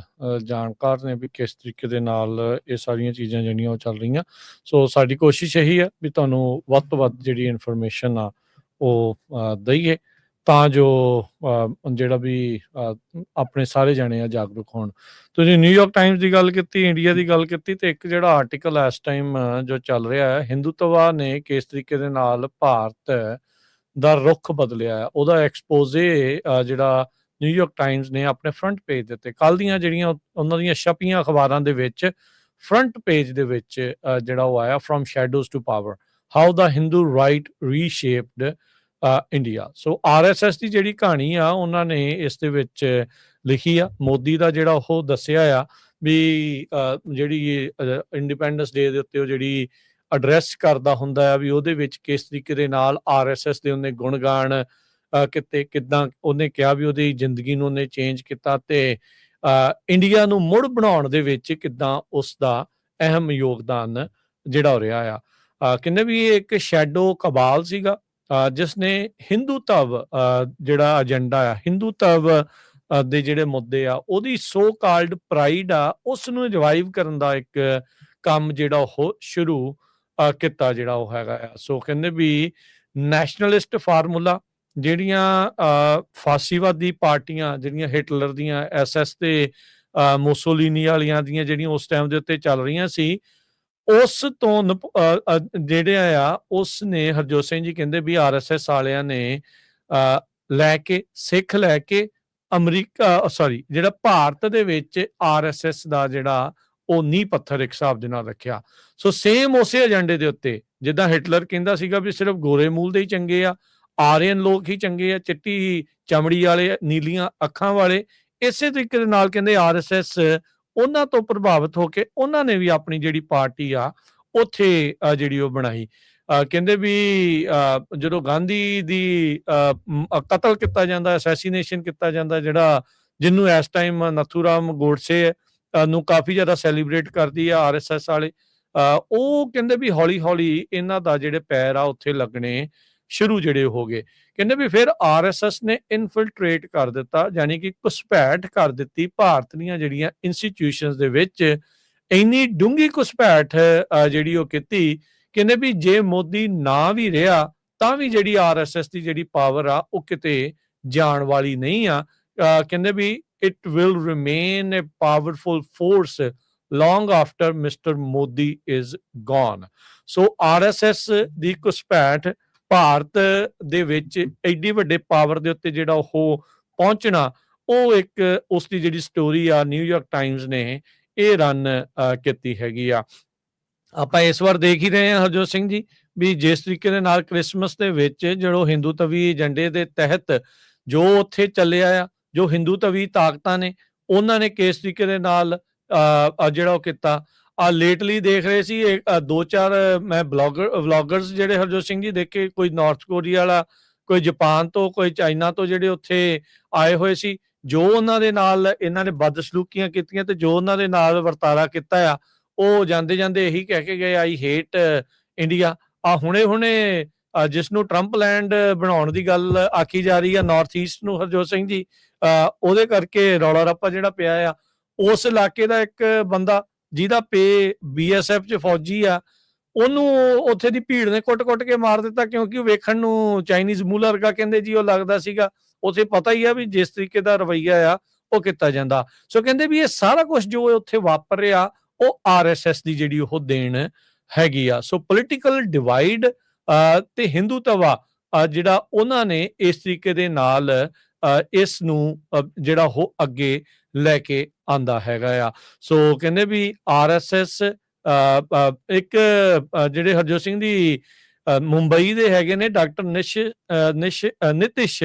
ਜਾਣਕਾਰ ਨੇ ਵੀ ਕਿਸ ਤਰੀਕੇ ਦੇ ਨਾਲ ਇਹ ਸਾਰੀਆਂ ਚੀਜ਼ਾਂ ਜਿਹੜੀਆਂ ਉਹ ਚੱਲ ਰਹੀਆਂ। ਸੋ ਸਾਡੀ ਕੋਸ਼ਿਸ਼ ਇਹੀ ਹੈ ਵੀ ਤੁਹਾਨੂੰ ਵੱਧ ਤੋਂ ਵੱਧ ਜਿਹੜੀ ਇਨਫੋਰਮੇਸ਼ਨ ਆ ਉਹ ਦਈਏ, ਤਾਂ ਜੋ ਜਿਹੜਾ ਵੀ ਆਪਣੇ ਸਾਰੇ ਜਾਣੇ ਆ ਜਾਗਰੂਕ ਹੋਣ। ਤੁਸੀਂ ਨਿਊਯਾਰਕ ਟਾਈਮਸ ਦੀ ਗੱਲ ਕੀਤੀ, ਇੰਡੀਆ ਦੀ ਗੱਲ ਕੀਤੀ, ਤੇ ਇੱਕ ਜਿਹੜਾ ਆਰਟੀਕਲ ਇਸ ਟਾਈਮ ਜੋ ਚੱਲ ਰਿਹਾ ਹੈ, ਹਿੰਦੂਤਵਾ ਨੇ ਕਿਸ ਤਰੀਕੇ ਦੇ ਨਾਲ ਭਾਰਤ ਦਾ ਰੁੱਖ ਬਦਲਿਆ ਹੈ, ਉਹਦਾ ਐਕਸਪੋਜ਼ੇ ਜਿਹੜਾ ਨਿਊਯਾਰਕ ਟਾਈਮਸ ਨੇ ਆਪਣੇ ਫਰੰਟ ਪੇਜ ਦੇ ਉੱਤੇ, ਕੱਲ੍ਹ ਦੀਆਂ ਜਿਹੜੀਆਂ ਉਹਨਾਂ ਦੀਆਂ ਛਪੀਆਂ ਅਖਬਾਰਾਂ ਦੇ ਵਿੱਚ ਫਰੰਟ ਪੇਜ ਦੇ ਵਿੱਚ ਜਿਹੜਾ ਉਹ ਆਇਆ, from shadows to power, how the Hindu right reshaped India. So RSS ਦੀ ਜਿਹੜੀ ਕਹਾਣੀ ਆ ਉਹਨਾਂ ਨੇ ਇਸ ਦੇ ਵਿੱਚ ਲਿਖੀ ਆ। ਮੋਦੀ ਦਾ ਜਿਹੜਾ ਉਹ ਦੱਸਿਆ ਆ ਵੀ ਜਿਹੜੀ ਇੰਡੀਪੈਂਡੈਂਸ ਡੇ ਦੇ ਉੱਤੇ ਉਹ ਜਿਹੜੀ ਐਡਰੈਸ ਕਰਦਾ ਹੁੰਦਾ ਆ, ਵੀ ਉਹਦੇ ਵਿੱਚ ਕਿਸ ਤਰੀਕੇ ਦੇ ਨਾਲ RSS ਦੇ ਉਹਨੇ ਗੁਣਗਾਨ ਕੀਤੇ, ਕਿੱਦਾਂ ਉਹਨੇ ਕਿਹਾ ਵੀ ਉਹਦੀ ਜ਼ਿੰਦਗੀ ਨੂੰ ਉਹਨੇ ਚੇਂਜ ਕੀਤਾ, ਤੇ ਇੰਡੀਆ ਨੂੰ ਮੁੜ ਬਣਾਉਣ ਦੇ ਵਿੱਚ ਕਿੱਦਾਂ ਉਸ ਦਾ ਅਹਿਮ ਯੋਗਦਾਨ ਜਿਹੜਾ ਹੋ ਰਿਹਾ ਆ। ਕਹਿੰਦੇ ਵੀ ਇਹ ਇੱਕ ਸ਼ੈਡੋ ਕਬਾਲ ਸੀਗਾ ਜਿਸ ਨੇ ਹਿੰਦੂਤਵ ਜਿਹੜਾ ਏਜੰਡਾ ਆ, ਹਿੰਦੂਤਵ ਦੇ ਜਿਹੜੇ ਮੁੱਦੇ ਆ, ਉਹਦੀ ਸੋ ਕਾਲਡ ਪ੍ਰਾਈਡ ਆ, ਉਸ ਨੂੰ ਰਿਵਾਈਵ ਕਰਨ ਦਾ ਇੱਕ ਕੰਮ ਜਿਹੜਾ ਉਹ ਸ਼ੁਰੂ ਕੀਤਾ ਜਿਹੜਾ ਉਹ ਹੈਗਾ ਆ। ਸੋ ਕਹਿੰਦੇ ਵੀ ਨੈਸ਼ਨਲਿਸਟ ਫਾਰਮੂਲਾ, ਜਿਹੜੀਆਂ ਫਾਸੀਵਾਦੀ ਪਾਰਟੀਆਂ ਜਿਹੜੀਆਂ ਹਿਟਲਰ ਦੀਆਂ, SS ਤੇ ਮੋਸੋਲੀਨੀ ਵਾਲੀਆਂ ਦੀਆਂ ਜਿਹੜੀਆਂ ਉਸ ਟਾਈਮ ਦੇ ਉੱਤੇ ਚੱਲ ਰਹੀਆਂ ਸੀ, ਉਸ ਤੋਂ ਜਿਹੜੇ ਆ ਉਸ ਨੇ, ਹਰਜੋਤ ਸਿੰਘ ਜੀ ਕਹਿੰਦੇ ਵੀ RSS ਵਾਲਿਆਂ ਨੇ ਲੈ ਕੇ, ਸਿੱਖ ਲੈ ਕੇ ਜਿਹੜਾ ਭਾਰਤ ਦੇ ਵਿੱਚ RSS ਦਾ ਜਿਹੜਾ ਉਹ ਨੀਂਹ ਪੱਥਰ ਇੱਕ ਹਿਸਾਬ ਦੇ ਨਾਲ ਰੱਖਿਆ। ਸੋ ਸੇਮ ਉਸੇ ਏਜੰਡੇ ਦੇ ਉੱਤੇ, ਜਿੱਦਾਂ ਹਿਟਲਰ ਕਹਿੰਦਾ ਸੀਗਾ ਵੀ ਸਿਰਫ ਗੋਰੇ ਮੂਲ ਦੇ ਹੀ ਚੰਗੇ ਆ, ਆਰੀਅਨ ਲੋਕ ਹੀ ਚੰਗੇ ਆ, ਚਿੱਟੀ ਚਮੜੀ ਵਾਲੇ, ਨੀਲੀਆਂ ਅੱਖਾਂ ਵਾਲੇ, ਇਸੇ ਤਰੀਕੇ ਦੇ ਨਾਲ ਕਹਿੰਦੇ RSS ਉਹਨਾਂ ਤੋਂ ਪ੍ਰਭਾਵਿਤ ਹੋ ਕੇ ਉਹਨਾਂ ਨੇ ਵੀ ਆਪਣੀ ਜਿਹੜੀ ਪਾਰਟੀ ਆ ਉੱਥੇ ਜਿਹੜੀ ਉਹ ਬਣਾਈ। ਕਹਿੰਦੇ ਵੀ ਜਦੋਂ ਗਾਂਧੀ ਦੀ ਕਤਲ ਕੀਤਾ ਜਾਂਦਾ, ਅਸੈਸੀਨੇਸ਼ਨ ਕੀਤਾ ਜਾਂਦਾ, ਜਿਹੜਾ ਜਿਹਨੂੰ ਇਸ ਟਾਈਮ ਨਥੂਰਾਮ ਗੋਡਸੇ ਨੂੰ ਕਾਫੀ ਜ਼ਿਆਦਾ ਸੈਲੀਬ੍ਰੇਟ ਕਰਦੀ ਆ RSS ਵਾਲੇ, ਉਹ ਕਹਿੰਦੇ ਵੀ ਹੌਲੀ ਹੌਲੀ ਇਹਨਾਂ ਦਾ ਜਿਹੜੇ ਪੈਰ ਆ ਉੱਥੇ ਲੱਗਣੇ ਸ਼ੁਰੂ ਜਿਹੜੇ ਹੋ ਗਏ। ਕਹਿੰਦੇ ਵੀ ਫਿਰ RSS ਨੇ ਇਨਫਿਲਟਰੇਟ ਕਰ ਦਿੱਤਾ, ਯਾਨੀ ਕਿ ਘੁਸਪੈਠ ਕਰ ਦਿੱਤੀ ਭਾਰਤ ਦੀਆਂ ਜਿਹੜੀਆਂ ਇੰਸਟੀਟਿਊਸ਼ਨਸ ਦੇ ਵਿੱਚ, ਇੰਨੀ ਡੂੰਘੀ ਘੁਸਪੈਠ ਜਿਹੜੀ ਉਹ ਕੀਤੀ। ਕਹਿੰਦੇ ਵੀ ਜੇ ਮੋਦੀ ਨਾ ਵੀ ਰਿਹਾ ਤਾਂ ਵੀ ਜਿਹੜੀ RSS ਦੀ ਜਿਹੜੀ ਪਾਵਰ ਆ ਉਹ ਕਿਤੇ ਜਾਣ ਵਾਲੀ ਨਹੀਂ ਆ। ਕਹਿੰਦੇ ਵੀ it will remain a powerful force long after Mr. Modi is gone. So RSS ਦੀ ਘੁਸਪੈਠ ਭਾਰਤ ਦੇ ਵਿੱਚ ਐਡੀ ਵੱਡੇ ਪਾਵਰ ਦੇ ਉੱਤੇ ਜਿਹੜਾ ਉਹ ਪਹੁੰਚਣਾ, ਉਹ ਇੱਕ ਉਸ ਦੀ ਜਿਹੜੀ ਸਟੋਰੀ ਆ ਨਿਊਯਾਰਕ ਟਾਈਮਸ ਨੇ ਇਹ ਰਨ ਕੀਤੀ ਹੈਗੀ ਆ। ਆਪਾਂ ਇਸ ਵਾਰ ਦੇਖ ਹੀ ਰਹੇ ਹਾਂ ਹਰਜੋਤ ਸਿੰਘ ਜੀ ਵੀ ਜਿਸ ਤਰੀਕੇ ਦੇ ਨਾਲ ਕ੍ਰਿਸਮਸ ਦੇ ਵਿੱਚ ਜਿਹੜਾ ਹਿੰਦੂਤਵੀ ਏਜੰਡੇ ਦੇ ਤਹਿਤ ਜੋ ਉੱਥੇ ਚੱਲਿਆ ਆ, ਜੋ ਹਿੰਦੂਤਵੀ ਤਾਕਤਾਂ ਨੇ ਉਹਨਾਂ ਨੇ ਕਿਸ ਤਰੀਕੇ ਦੇ ਨਾਲ ਜਿਹੜਾ ਉਹ ਕੀਤਾ। ਲੇਟਲੀ ਦੇਖ ਰਹੇ ਸੀ 2-4 ਮੈਂ ਵਲੌਗਰਸ ਜਿਹੜੇ ਹਰਜੋਤ ਸਿੰਘ ਜੀ ਦੇਖੇ, ਕੋਈ ਨਾਰਥ ਕੋਰੀਆ ਵਾਲਾ ਕੋਈ ਜਾਪਾਨ ਤੋਂ, ਕੋਈ ਚਾਈਨਾ ਤੋਂ ਜਿਹੜੇ ਉੱਥੇ ਆਏ ਹੋਏ ਸੀ। ਜੋ ਉਹਨਾਂ ਦੇ ਨਾਲ ਇਹਨਾਂ ਨੇ ਬਦਸਲੂਕੀਆਂ ਕੀਤੀਆਂ ਤੇ ਜੋ ਉਹਨਾਂ ਦੇ ਨਾਲ ਵਰਤਾਰਾ ਕੀਤਾ ਆ, ਉਹ ਜਾਂਦੇ ਜਾਂਦੇ ਇਹੀ ਕਹਿ ਕੇ ਗਏ, ਆਈ ਹੇਟ ਇੰਡੀਆ। ਹੁਣੇ ਜਿਸ ਨੂੰ ਟਰੰਪ ਲੈਂਡ ਬਣਾਉਣ ਦੀ ਗੱਲ ਆਖੀ ਜਾ ਰਹੀ ਆ ਨਾਰਥ ਈਸਟ ਨੂੰ, ਹਰਜੋਤ ਸਿੰਘ ਜੀ, ਉਹਦੇ ਕਰਕੇ ਰੌਲਾ ਰੱਪਾ ਜਿਹੜਾ ਪਿਆ ਆ। ਉਸ ਇਲਾਕੇ ਦਾ ਇੱਕ ਬੰਦਾ ਜਿਹਦਾ ਪੇ BSF 'ਚ ਫੌਜੀ ਆ, ਉਹਨੂੰ ਉੱਥੇ ਦੀ ਭੀੜ ਨੇ ਕੁੱਟ-ਕੁੱਟ ਕੇ ਮਾਰ ਦਿੱਤਾ, ਕਿਉਂਕਿ ਉਹ ਵੇਖਣ ਨੂੰ ਚਾਈਨੀਜ਼ ਮੂਲ ਵਰਗਾ ਕਹਿੰਦੇ ਜੀ ਉਹ ਲੱਗਦਾ ਸੀਗਾ। ਉੱਥੇ ਪਤਾ ਹੀ ਆ ਵੀ ਜਿਸ ਤਰੀਕੇ ਦਾ ਰਵੱਈਆ ਆ ਉਹ ਕੀਤਾ ਜਾਂਦਾ। ਸੋ ਕਹਿੰਦੇ ਵੀ ਇਹ ਸਾਰਾ ਕੁਝ ਜੋ ਉੱਥੇ ਵਾਪਰ ਰਿਹਾ ਉਹ RSS ਦੀ ਜਿਹੜੀ ਉਹ ਦੇਣ ਹੈਗੀ ਆ। ਸੋ ਪੋਲੀਟੀਕਲ ਡਿਵਾਈਡ ਤੇ ਹਿੰਦੂਤਵਾ ਜਿਹੜਾ ਉਹਨਾਂ ਨੇ ਇਸ ਤਰੀਕੇ ਦੇ ਨਾਲ ਇਸ ਨੂੰ ਜਿਹੜਾ ਉਹ ਅੱਗੇ ਲੈ ਕੇ ਆਂਦਾ ਹੈਗਾ ਆ। ਸੋ ਕਹਿੰਦੇ ਵੀ RSS ਇੱਕ ਜਿਹੜੇ ਹਰਜੋਤ ਸਿੰਘ ਦੀ ਮੁੰਬਈ ਦੇ ਹੈਗੇ ਨੇ ਡਾਕਟਰ ਨਿਤਿਸ਼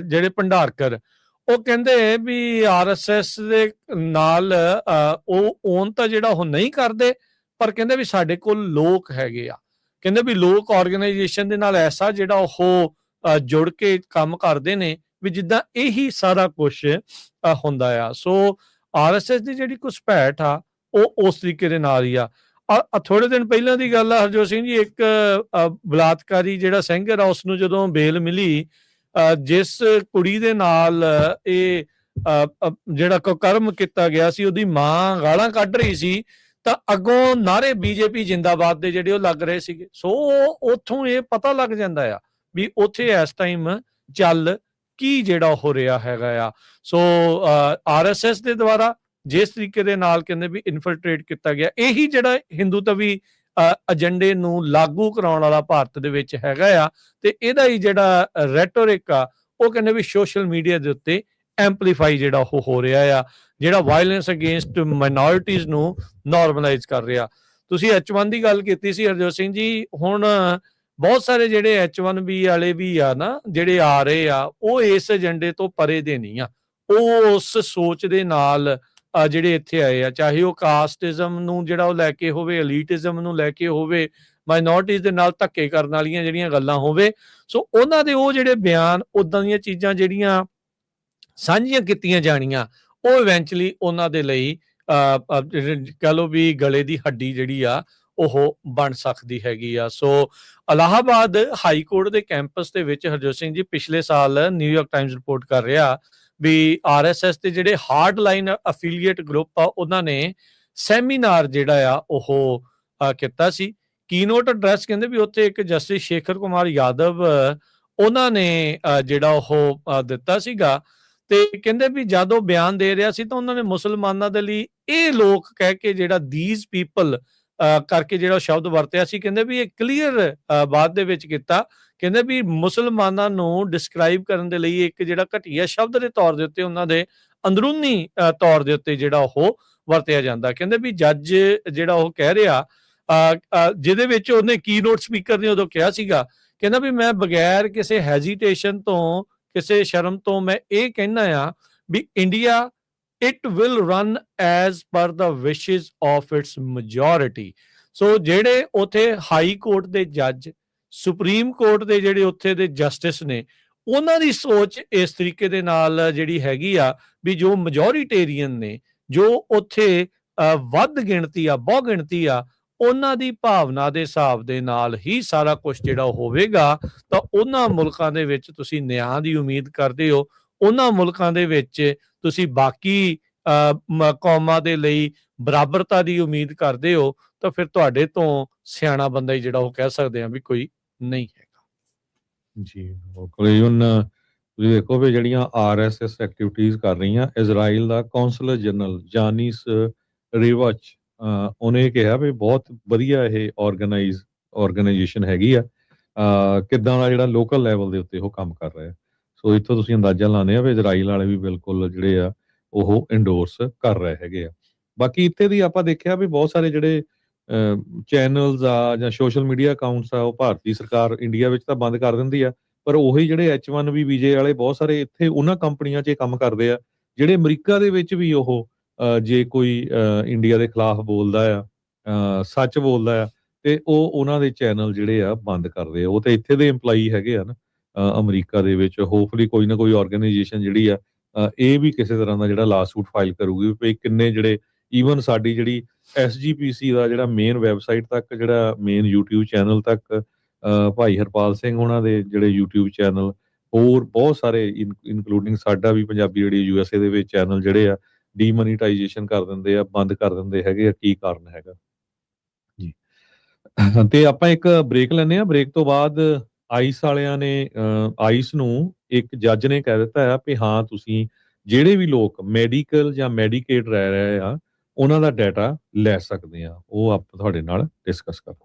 ਜਿਹੜੇ ਭੰਡਾਰਕਰ, ਉਹ ਕਹਿੰਦੇ ਵੀ RSS ਦੇ ਨਾਲ ਉਹ ਓਨ ਤਾਂ ਜਿਹੜਾ ਉਹ ਨਹੀਂ ਕਰਦੇ, ਪਰ ਕਹਿੰਦੇ ਵੀ ਸਾਡੇ ਕੋਲ ਲੋਕ ਹੈਗੇ ਆ। ਕਹਿੰਦੇ ਵੀ ਲੋਕ ਆਰਗੇਨਾਈਜੇਸ਼ਨ ਦੇ ਨਾਲ ਐਸਾ ਜਿਹੜਾ ਉਹ ਜੁੜ ਕੇ ਕੰਮ ਕਰਦੇ ਨੇ ਵੀ ਜਿੱਦਾਂ ਇਹੀ ਸਾਰਾ ਕੁਝ ਹੁੰਦਾ ਆ। ਸੋ RSS ਦੀ ਜਿਹੜੀ ਘੁਸਪੈਠ ਆ ਉਹ ਉਸ ਤਰੀਕੇ ਦੇ ਨਾਲ ਹੀ ਆ। ਥੋੜੇ ਦਿਨ ਪਹਿਲਾਂ ਦੀ ਗੱਲ ਆ ਹਰਜੋਤ ਸਿੰਘ ਜੀ, ਇੱਕ ਬਲਾਤਕਾਰੀ ਜਿਹੜਾ ਸਿੰਗਰ ਆ ਉਸਨੂੰ ਜਦੋਂ ਬੇਲ ਮਿਲੀ, ਜਿਸ ਕੁੜੀ ਦੇ ਨਾਲ ਇਹ ਜਿਹੜਾ ਕੁਕਰਮ ਕੀਤਾ ਗਿਆ ਸੀ, ਉਹਦੀ ਮਾਂ ਗਾਲਾਂ ਕੱਢ ਰਹੀ ਸੀ ਤਾਂ ਅੱਗੋਂ ਨਾਰੇ BJP ਜਿੰਦਾਬਾਦ ਦੇ ਜਿਹੜੇ ਉਹ ਲੱਗ ਰਹੇ ਸੀਗੇ। ਸੋ ਉੱਥੋਂ ਇਹ ਪਤਾ ਲੱਗ ਜਾਂਦਾ ਆ ਵੀ ਉੱਥੇ ਇਸ ਟਾਈਮ ਚੱਲ ਕੀ ਜਿਹੜਾ ਹੋ ਰਿਹਾ ਹੈਗਾ ਆ। ਸੋ RSS ਦੇ ਦੁਆਰਾ ਜਿਸ ਤਰੀਕੇ ਦੇ ਨਾਲ ਕਹਿੰਦੇ ਵੀ ਇਨਫਿਲਟਰੇਟ ਕੀਤਾ ਗਿਆ, ਇਹੀ ਜਿਹੜਾ ਹਿੰਦੂਤਵੀ ਏਜੰਡੇ ਨੂੰ ਲਾਗੂ ਕਰਾਉਣ ਵਾਲਾ ਭਾਰਤ ਦੇ ਵਿੱਚ ਹੈਗਾ ਆ। ਤੇ ਇਹਦਾ ਹੀ ਜਿਹੜਾ ਰੈਟੋਰਿਕ ਆ ਉਹ ਕਹਿੰਦੇ ਵੀ ਸੋਸ਼ਲ ਮੀਡੀਆ ਦੇ ਉੱਤੇ ਐਂਪਲੀਫਾਈ ਜਿਹੜਾ ਉਹ ਹੋ ਰਿਹਾ ਆ, ਜਿਹੜਾ ਵਾਇਲੈਂਸ ਅਗੇਂਸਟ ਮਾਈਨੋਰਿਟੀਜ਼ ਨੂੰ ਨਾਰਮਲਾਈਜ਼ ਕਰ ਰਿਹਾ। ਤੁਸੀਂ H1 ਦੀ ਗੱਲ ਕੀਤੀ ਸੀ ਹਰਜੋਤ ਸਿੰਘ ਜੀ, ਹੁਣ ਬਹੁਤ ਸਾਰੇ ਜਿਹੜੇ H1B ਵਾਲੇ ਵੀ ਆ ਨਾ ਜਿਹੜੇ ਆ ਰਹੇ ਆ, ਉਹ ਇਸ ਏਜੰਡੇ ਤੋਂ ਪਰੇ ਦੇ ਨਹੀਂ ਆ। ਉਹ ਉਸ ਸੋਚ ਦੇ ਨਾਲ ਜਿਹੜੇ ਇੱਥੇ ਆਏ ਆ, ਚਾਹੇ ਉਹ ਕਾਸਟਿਜ਼ਮ ਨੂੰ ਜਿਹੜਾ ਉਹ ਲੈ ਕੇ ਹੋਵੇ, ਐਲੀਟਿਜ਼ਮ ਨੂੰ ਲੈ ਕੇ ਹੋਵੇ, ਮਾਈਨੋਰਿਟੀਜ਼ ਦੇ ਨਾਲ ਧੱਕੇ ਕਰਨ ਵਾਲੀਆਂ ਜਿਹੜੀਆਂ ਗੱਲਾਂ ਹੋਵੇ, ਸੋ ਉਹਨਾਂ ਦੇ ਉਹ ਜਿਹੜੇ ਬਿਆਨ, ਉਦਾਂ ਦੀਆਂ ਚੀਜ਼ਾਂ ਜਿਹੜੀਆਂ ਸਾਂਝੀਆਂ ਕੀਤੀਆਂ ਜਾਣੀਆਂ, ਉਹ ਇਵੈਂਚੁਅਲੀ ਉਹਨਾਂ ਦੇ ਲਈ ਕਹ ਲਓ ਵੀ ਗਲੇ ਦੀ ਹੱਡੀ ਜਿਹੜੀ ਆ ਉਹ ਬਣ ਸਕਦੀ ਹੈਗੀ ਆ। ਸੋ ਇਲਾਹਾਬਾਦ ਹਾਈ ਕੋਰਟ ਦੇ ਕੈਂਪਸ ਦੇ ਵਿੱਚ ਹਰਜੋਤ ਸਿੰਘ ਜੀ ਪਿਛਲੇ ਸਾਲ ਨਿਊਯਾਰਕ ਟਾਈਮਜ਼ ਰਿਪੋਰਟ ਕਰ ਰਿਹਾ ਵੀ RSS ਦੇ ਜਿਹੜੇ ਹਾਰਡ ਲਾਈਨ ਅਫੀਲੀਏਟ ਗਰੁੱਪ ਆ ਉਹਨਾਂ ਨੇ ਸੈਮੀਨਾਰ ਜਿਹੜਾ ਆ ਉਹ ਕੀਤਾ ਸੀ। ਕੀਨੋਟ ਐਡਰੈਸ ਕਹਿੰਦੇ ਵੀ ਉੱਥੇ ਇੱਕ ਜਸਟਿਸ ਸ਼ੇਖਰ ਕੁਮਾਰ ਯਾਦਵ ਉਹਨਾਂ ਨੇ ਜਿਹੜਾ ਉਹ ਦਿੱਤਾ ਸੀਗਾ। ਤੇ ਕਹਿੰਦੇ ਵੀ ਜਦੋਂ ਬਿਆਨ ਦੇ ਰਿਹਾ ਸੀ ਤਾਂ ਉਹਨਾਂ ਨੇ ਮੁਸਲਮਾਨਾਂ ਦੇ ਲਈ ਇਹ ਲੋਕ ਕਹਿ ਕੇ ਜਿਹੜਾ these people ਕਰਕੇ ਜਿਹੜਾ ਸ਼ਬਦ ਵਰਤਿਆ ਸੀ, ਕਹਿੰਦੇ ਵੀ ਇਹ ਕਲੀਅਰ ਬਾਅਦ ਦੇ ਵਿੱਚ ਕੀਤਾ। ਕਹਿੰਦੇ ਵੀ ਮੁਸਲਮਾਨਾਂ ਨੂੰ ਡਿਸਕ੍ਰਾਈਬ ਕਰਨ ਦੇ ਲਈ ਇੱਕ ਜਿਹੜਾ ਘਟੀਆ ਸ਼ਬਦ ਦੇ ਤੌਰ ਦੇ ਉੱਤੇ ਉਹਨਾਂ ਦੇ ਅੰਦਰੂਨੀ ਤੌਰ ਦੇ ਉੱਤੇ ਜਿਹੜਾ ਉਹ ਵਰਤਿਆ ਜਾਂਦਾ। ਕਹਿੰਦੇ ਵੀ ਜੱਜ ਜਿਹੜਾ ਉਹ ਕਹਿ ਰਿਹਾ, ਜਿਹਦੇ ਵਿੱਚ ਉਹਨੇ ਕੀਨੋਟ ਸਪੀਕਰ ਨੇ ਉਦੋਂ ਕਿਹਾ ਸੀਗਾ, ਕਹਿੰਦਾ ਵੀ ਮੈਂ ਬਗੈਰ ਕਿਸੇ ਹੈਜੀਟੇਸ਼ਨ ਤੋਂ, ਕਿਸੇ ਸ਼ਰਮ ਤੋਂ ਮੈਂ ਇਹ ਕਹਿਣਾ ਆ ਵੀ India it will run as per the wishes of its majority। ਸੋ ਜਿਹੜੇ ਉਥੇ ਹਾਈ ਕੋਰਟ ਦੇ ਜੱਜ, ਸੁਪਰੀਮ ਕੋਰਟ ਦੇ ਜਿਹੜੇ ਉੱਥੇ ਦੇ ਜਸਟਿਸ ਨੇ, ਉਹਨਾਂ ਦੀ ਸੋਚ ਇਸ ਤਰੀਕੇ ਦੇ ਨਾਲ ਜਿਹੜੀ ਹੈਗੀ ਆ ਵੀ ਜੋ ਮੈਜੋਰਿਟੇਰੀਅਨ ਨੇ, ਜੋ ਉੱਥੇ ਵੱਧ ਗਿਣਤੀ ਆ, ਬਹੁ ਗਿਣਤੀ ਆ, ਉਹਨਾਂ ਦੀ ਭਾਵਨਾ ਦੇ ਹਿਸਾਬ ਦੇ ਨਾਲ ਹੀ ਸਾਰਾ ਕੁਝ ਜਿਹੜਾ ਹੋਵੇਗਾ। ਤਾਂ ਉਹਨਾਂ ਮੁਲਕਾਂ ਦੇ ਵਿੱਚ ਤੁਸੀਂ ਨਿਆਂ ਦੀ ਉਮੀਦ ਕਰਦੇ ਹੋ, ਉਹਨਾਂ ਮੁਲਕਾਂ ਦੇ ਵਿੱਚ ਤੁਸੀਂ ਬਾਕੀ ਕੌਮਾਂ ਦੇ ਲਈ ਬਰਾਬਰਤਾ ਦੀ ਉਮੀਦ ਕਰਦੇ ਹੋ, ਤਾਂ ਫਿਰ ਤੁਹਾਡੇ ਤੋਂ ਸਿਆਣਾ ਬੰਦਾ ਹੀ ਜਿਹੜਾ ਉਹ ਕਹਿ ਸਕਦੇ ਆ ਵੀ ਕੋਈ ਨਹੀਂ ਹੈਗਾ ਜੀ। ਬਿਲਕੁਲ। ਈਵਨ ਤੁਸੀਂ ਦੇਖੋ ਵੀ ਜਿਹੜੀਆਂ RSS ਐਕਟੀਵਿਟੀਜ਼ ਕਰ ਰਹੀਆਂ, ਇਜ਼ਰਾਈਲ ਦਾ ਕੌਂਸਲਰ ਜਨਰਲ ਜਾਨੀਸ ਰਿਵਚ ਉਹਨੇ ਕਿਹਾ ਵੀ ਬਹੁਤ ਵਧੀਆ ਇਹ ਆਰਗੇਨਾਈਜੇਸ਼ਨ ਹੈਗੀ ਆ, ਕਿੱਦਾਂ ਦਾ ਜਿਹੜਾ ਲੋਕਲ ਲੈਵਲ ਦੇ ਉੱਤੇ ਉਹ ਕੰਮ ਕਰ ਰਿਹਾ। ਸੋ ਇੱਥੋਂ ਤੁਸੀਂ ਅੰਦਾਜ਼ਾ ਲਾਉਂਦੇ ਆ ਵੀ ਇਜ਼ਰਾਈਲ ਵਾਲੇ ਵੀ ਬਿਲਕੁਲ ਜਿਹੜੇ ਆ ਉਹ ਇੰਡੋਰਸ ਕਰ ਰਹੇ ਹੈਗੇ ਆ। ਬਾਕੀ ਇੱਥੇ ਦੀ ਆਪਾਂ ਦੇਖਿਆ ਵੀ ਬਹੁਤ ਸਾਰੇ ਜਿਹੜੇ ਚੈਨਲਸ ਆ ਜਾਂ ਸੋਸ਼ਲ ਮੀਡੀਆ ਅਕਾਊਂਟਸ ਆ, ਉਹ ਭਾਰਤੀ ਸਰਕਾਰ ਇੰਡੀਆ ਵਿੱਚ ਤਾਂ ਬੰਦ ਕਰ ਦਿੰਦੀ ਆ, ਪਰ ਉਹੀ ਜਿਹੜੇ H1B ਵੀਜ਼ੇ ਵਾਲੇ ਬਹੁਤ ਸਾਰੇ ਇੱਥੇ ਉਹਨਾਂ ਕੰਪਨੀਆਂ 'ਚ ਕੰਮ ਕਰਦੇ ਆ, ਜਿਹੜੇ ਅਮਰੀਕਾ ਦੇ ਵਿੱਚ ਵੀ ਉਹ ਜੇ ਕੋਈ ਇੰਡੀਆ ਦੇ ਖਿਲਾਫ ਬੋਲਦਾ ਆ, ਸੱਚ ਬੋਲਦਾ ਆ, ਤੇ ਉਹ ਉਹਨਾਂ ਦੇ ਚੈਨਲ ਜਿਹੜੇ ਆ ਬੰਦ ਕਰਦੇ ਆ। ਉਹ ਤੇ ਇੱਥੇ ਦੇ EMPLOYEE ਹੈਗੇ ਆ ਨਾ, ਅਮਰੀਕਾ ਦੇ ਵਿੱਚ ਹੋਪਫੁਲੀ ਕੋਈ ਨਾ ਕੋਈ ਆਰਗੇਨਾਈਜੇਸ਼ਨ ਜਿਹੜੀ ਆ ਇਹ ਵੀ ਕਿਸੇ ਤਰ੍ਹਾਂ ਦਾ ਜਿਹੜਾ ਲਾਸੂਟ ਫਾਈਲ ਕਰੂਗੀ ਵੀ ਕਿੰਨੇ ਜਿਹੜੇ ਈਵਨ ਸਾਡੀ ਜਿਹੜੀ ਐਸਜੀਪੀਸੀ ਦਾ ਜਿਹੜਾ ਮੇਨ ਵੈਬਸਾਈਟ ਤੱਕ ਜਿਹੜਾ ਮੇਨ YouTube ਚੈਨਲ ਤੱਕ ਭਾਈ ਹਰਪਾਲ ਸਿੰਘ ਉਹਨਾਂ ਦੇ ਜਿਹੜੇ YouTube ਚੈਨਲ ਹੋਰ ਬਹੁਤ ਸਾਰੇ ਇਨਕਲੂਡਿੰਗ ਸਾਡਾ ਵੀ ਪੰਜਾਬੀ ਰੇਡੀਓ ਯੂਐਸਏ ਦੇ ਵਿੱਚ ਚੈਨਲ ਜਿਹੜੇ ਆ ਡੀਮੋਨੀਟਾਈਜੇਸ਼ਨ ਕਰ ਦਿੰਦੇ ਆ, ਬੰਦ ਕਰ ਦਿੰਦੇ ਹੈਗੇ ਆ, ਕੀ ਕਾਰਨ ਹੈਗਾ ਜੀ। ਤੇ ਆਪਾਂ ਇੱਕ ਬ੍ਰੇਕ ਲੈਂਦੇ ਆ, ਬ੍ਰੇਕ ਤੋਂ ਬਾਅਦ ਆਈਸ ਵਾਲਿਆਂ ਨੇ ਆਈਸ ਨੂੰ ਇੱਕ ਜੱਜ ਨੇ ਕਹਿ ਦਿੱਤਾ ਆ ਵੀ ਹਾਂ ਤੁਸੀਂ ਜਿਹੜੇ ਵੀ ਲੋਕ ਮੈਡੀਕਲ ਜਾਂ ਮੈਡੀਕੇਟ ਰਹਿ ਰਹੇ ਆ ਉਹਨਾਂ ਦਾ ਡਾਟਾ ਲੈ ਸਕਦੇ ਆ, ਉਹ ਆਪਾਂ ਤੁਹਾਡੇ ਨਾਲ ਡਿਸਕਸ ਕਰਾਂਗੇ।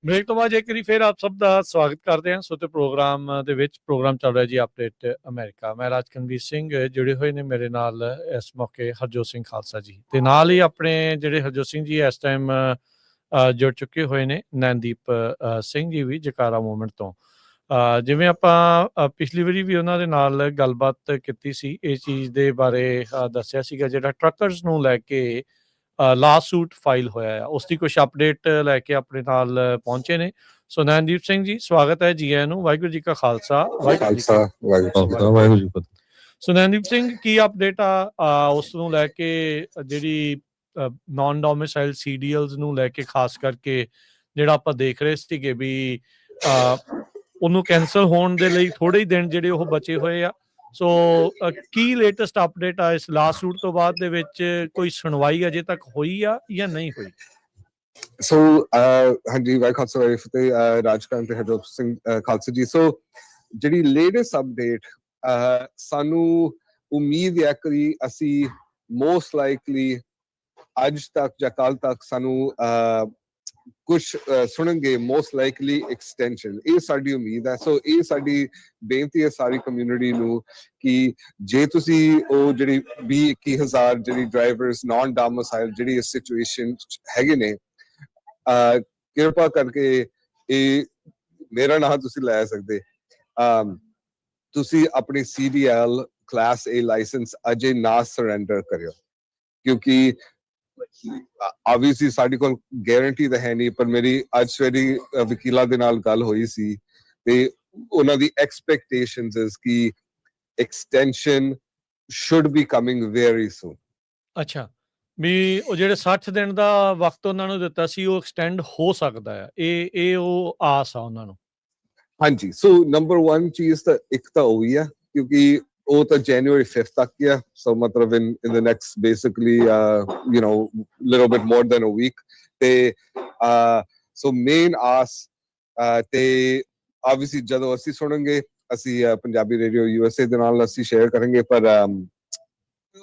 ਬ੍ਰੇਕ ਤੋਂ ਬਾਅਦ ਇੱਕ ਵਾਰੀ ਫਿਰ ਆਪ ਸਭ ਦਾ ਸਵਾਗਤ ਕਰਦੇ ਹਾਂ। ਸੋ ਤੇ ਪ੍ਰੋਗਰਾਮ ਦੇ ਵਿੱਚ ਪ੍ਰੋਗਰਾਮ ਚੱਲ ਰਿਹਾ ਜੀ ਅਪਡੇਟ ਅਮਰੀਕਾ। ਮੈਂ ਰਾਜਕਨਵੀਰ ਸਿੰਘ, ਜੁੜੇ ਹੋਏ ਨੇ ਮੇਰੇ ਨਾਲ ਇਸ ਮੌਕੇ ਹਰਜੋਤ ਸਿੰਘ ਖਾਲਸਾ ਜੀ, ਤੇ ਨਾਲ ਹੀ ਆਪਣੇ ਜਿਹੜੇ ਹਰਜੋਤ ਸਿੰਘ ਜੀ ਇਸ ਟਾਈਮ ਜੁੜ ਚੁੱਕੇ ਹੋਏ ਨੇ ਨੈਨਦੀਪ ਸਿੰਘ ਜੀ ਵੀ ਜਕਾਰਾ ਮੂਵਮੈਂਟ ਤੋਂ। ਜਿਵੇਂ ਆਪਾਂ ਪਿਛਲੀ ਵਾਰੀ ਵੀ ਉਹਨਾਂ ਦੇ ਨਾਲ ਗੱਲਬਾਤ ਕੀਤੀ ਸੀ, ਇਸ ਚੀਜ਼ ਦੇ ਬਾਰੇ ਦੱਸਿਆ ਸੀਗਾ ਜਿਹੜਾ ਟਰੱਕਰਸ ਨੂੰ ਲੈ ਕੇ ਲਾ ਸੂਟ ਫਾਈਲ ਹੋਇਆ ਆ, ਉਸ ਦੀ ਕੁਝ ਅਪਡੇਟ ਲੈ ਕੇ ਆਪਣੇ ਨਾਲ ਪਹੁੰਚੇ ਨੇ। ਸੋ ਨੈਨਦੀਪ ਸਿੰਘ ਜੀ, ਸਵਾਗਤ ਹੈ ਜੀ ਆਇਆਂ ਨੂੰ। ਵਾਹਿਗੁਰੂ ਜੀ ਕਾ ਖਾਲਸਾ, ਵਾਹਿਗੁਰੂ ਜੀ ਕੀ ਫਤਿਹ। ਸੋ ਨੈਨਦੀਪ ਸਿੰਘ, ਕੀ ਅਪਡੇਟ ਆ ਉਸ ਨੂੰ ਲੈ ਕੇ, ਜਿਹੜੀ ਨਾਨ ਡੋਮਿਸਾਈਲ ਸੀਡੀਐਲਸ ਨੂੰ ਲੈ ਕੇ, ਖਾਸ ਕਰਕੇ ਜਿਹੜਾ ਆਪਾਂ ਦੇਖ ਰਹੇ ਸੀਗੇ ਵੀ ਉਹਨੂੰ ਕੈਂਸਲ ਹੋਣ ਦੇ ਲਈ ਥੋੜੇ ਹੀ ਦਿਨ ਜਿਹੜੇ ਉਹ ਬਚੇ ਹੋਏ ਆ। ਸੋ ਕੀ ਲੇਟੈਸਟ ਅਪਡੇਟ ਆ ਇਸ ਲਾਸਟ ਸੂਟ ਤੋਂ ਬਾਅਦ ਦੇ ਵਿੱਚ? ਕੋਈ ਸੁਣਵਾਈ ਅਜੇ ਤੱਕ ਹੋਈ ਆ ਜਾਂ ਨਹੀਂ ਹੋਈ? ਸੋ ਹਾਂਜੀ, ਵਾਹਿਗੁਰੂ ਖਾਲਸਾ ਵਾਹਿਗੁਰੂ ਫਤਿਹ। ਰਾਜਕਰਨ ਤੇ ਹਰਜੋਤ ਸਿੰਘ ਖਾਲਸਾ ਜੀ। ਸੋ ਜਿਹੜੀ ਲੇਟੈਸਟ ਅਪਡੇਟ, ਸਾਨੂੰ ਉਮੀਦ ਹੈ ਕਿ ਅਸੀਂ ਮੋਸਟ ਲਾਈਕਲੀ ਅੱਜ ਤੱਕ ਜਾਂ ਕੱਲ ਤੱਕ ਸਾਨੂੰ ਕੁਝ ਸੁਣਨਗੇ, ਮੋਸਟ ਲਾਈਕਲੀ ਐਕਸਟੈਂਸ਼ਨ। ਇਹ ਸਾਡੀ ਉਮੀਦ ਹੈ। ਸੋ ਇਹ ਸਾਡੀ ਬੇਨਤੀ ਹੈ ਸਾਰੀ ਕਮਿਊਨਿਟੀ ਨੂੰ ਕਿ ਜੇ ਤੁਸੀਂ ਉਹ ਜਿਹੜੀ 20-21,000 ਜਿਹੜੀ ਡਰਾਈਵਰਸ ਨਾਨ ਡੋਮਿਸਾਈਲ ਜਿਹੜੀ ਇਸ ਸਿਚੁਏਸ਼ਨ ਹੈਗੇ ਨੇ, ਕਿਰਪਾ ਕਰਕੇ ਇਹ ਮੇਰਾ ਨਾਮ ਤੁਸੀਂ ਲੈ ਸਕਦੇ, ਤੁਸੀਂ ਆਪਣੀ CDL ਕਲਾਸ A ਲਾਇਸੈਂਸ ਅਜੇ ਨਾ ਸਰੈਂਡਰ ਕਰਿਓ, ਕਿਉਂਕਿ obviously ਸਾਡੇ ਕੋਲ ਗਾਰੰਟੀ ਤਾਂ ਹੈ ਨਹੀਂ, ਪਰ ਮੇਰੀ ਅੱਜ ਸਵੇਰੇ ਵਕੀਲਾਂ ਦੇ ਨਾਲ ਗੱਲ ਹੋਈ ਸੀ ਤੇ ਉਹਨਾਂ ਦੀ ਐਕਸਪੈਕਟੇਸ਼ਨਸ ਇਸ ਕਿ extension should be coming very soon। ਅੱਛਾ, ਵੀ ਉਹ ਜਿਹੜੇ 60 ਦਿਨ ਦਾ ਵਕਤ ਉਹਨਾਂ ਨੂੰ ਦਿੱਤਾ ਸੀ ਉਹ ਐਕਸਟੈਂਡ ਹੋ ਸਕਦਾ ਹੈ, ਇਹ ਉਹ ਆਸ ਆ ਉਹਨਾਂ ਨੂੰ? ਹਾਂਜੀ। ਸੋ ਨੰਬਰ 1 ਚੀਜ਼ ਤਾਂ ਇੱਕ ਤਾਂ ਉਹੀ ਆ, ਕਿਉਂਕਿ ਉਹ ਤਾਂ January 5th ਤੱਕ ਹੀ ਆ। ਸੋ ਮਤਲਬ in the next basically little bit more than a week। ਤੇ ਸੋ ਮੇਨ ਆਸ ਤੇ obviously ਜਦੋਂ ਅਸੀਂ ਸੁਣਾਂਗੇ, ਅਸੀਂ ਪੰਜਾਬੀ ਰੇਡੀਓ USA ਦੇ ਨਾਲ ਅਸੀਂ ਸ਼ੇਅਰ ਕਰਾਂਗੇ, ਪਰ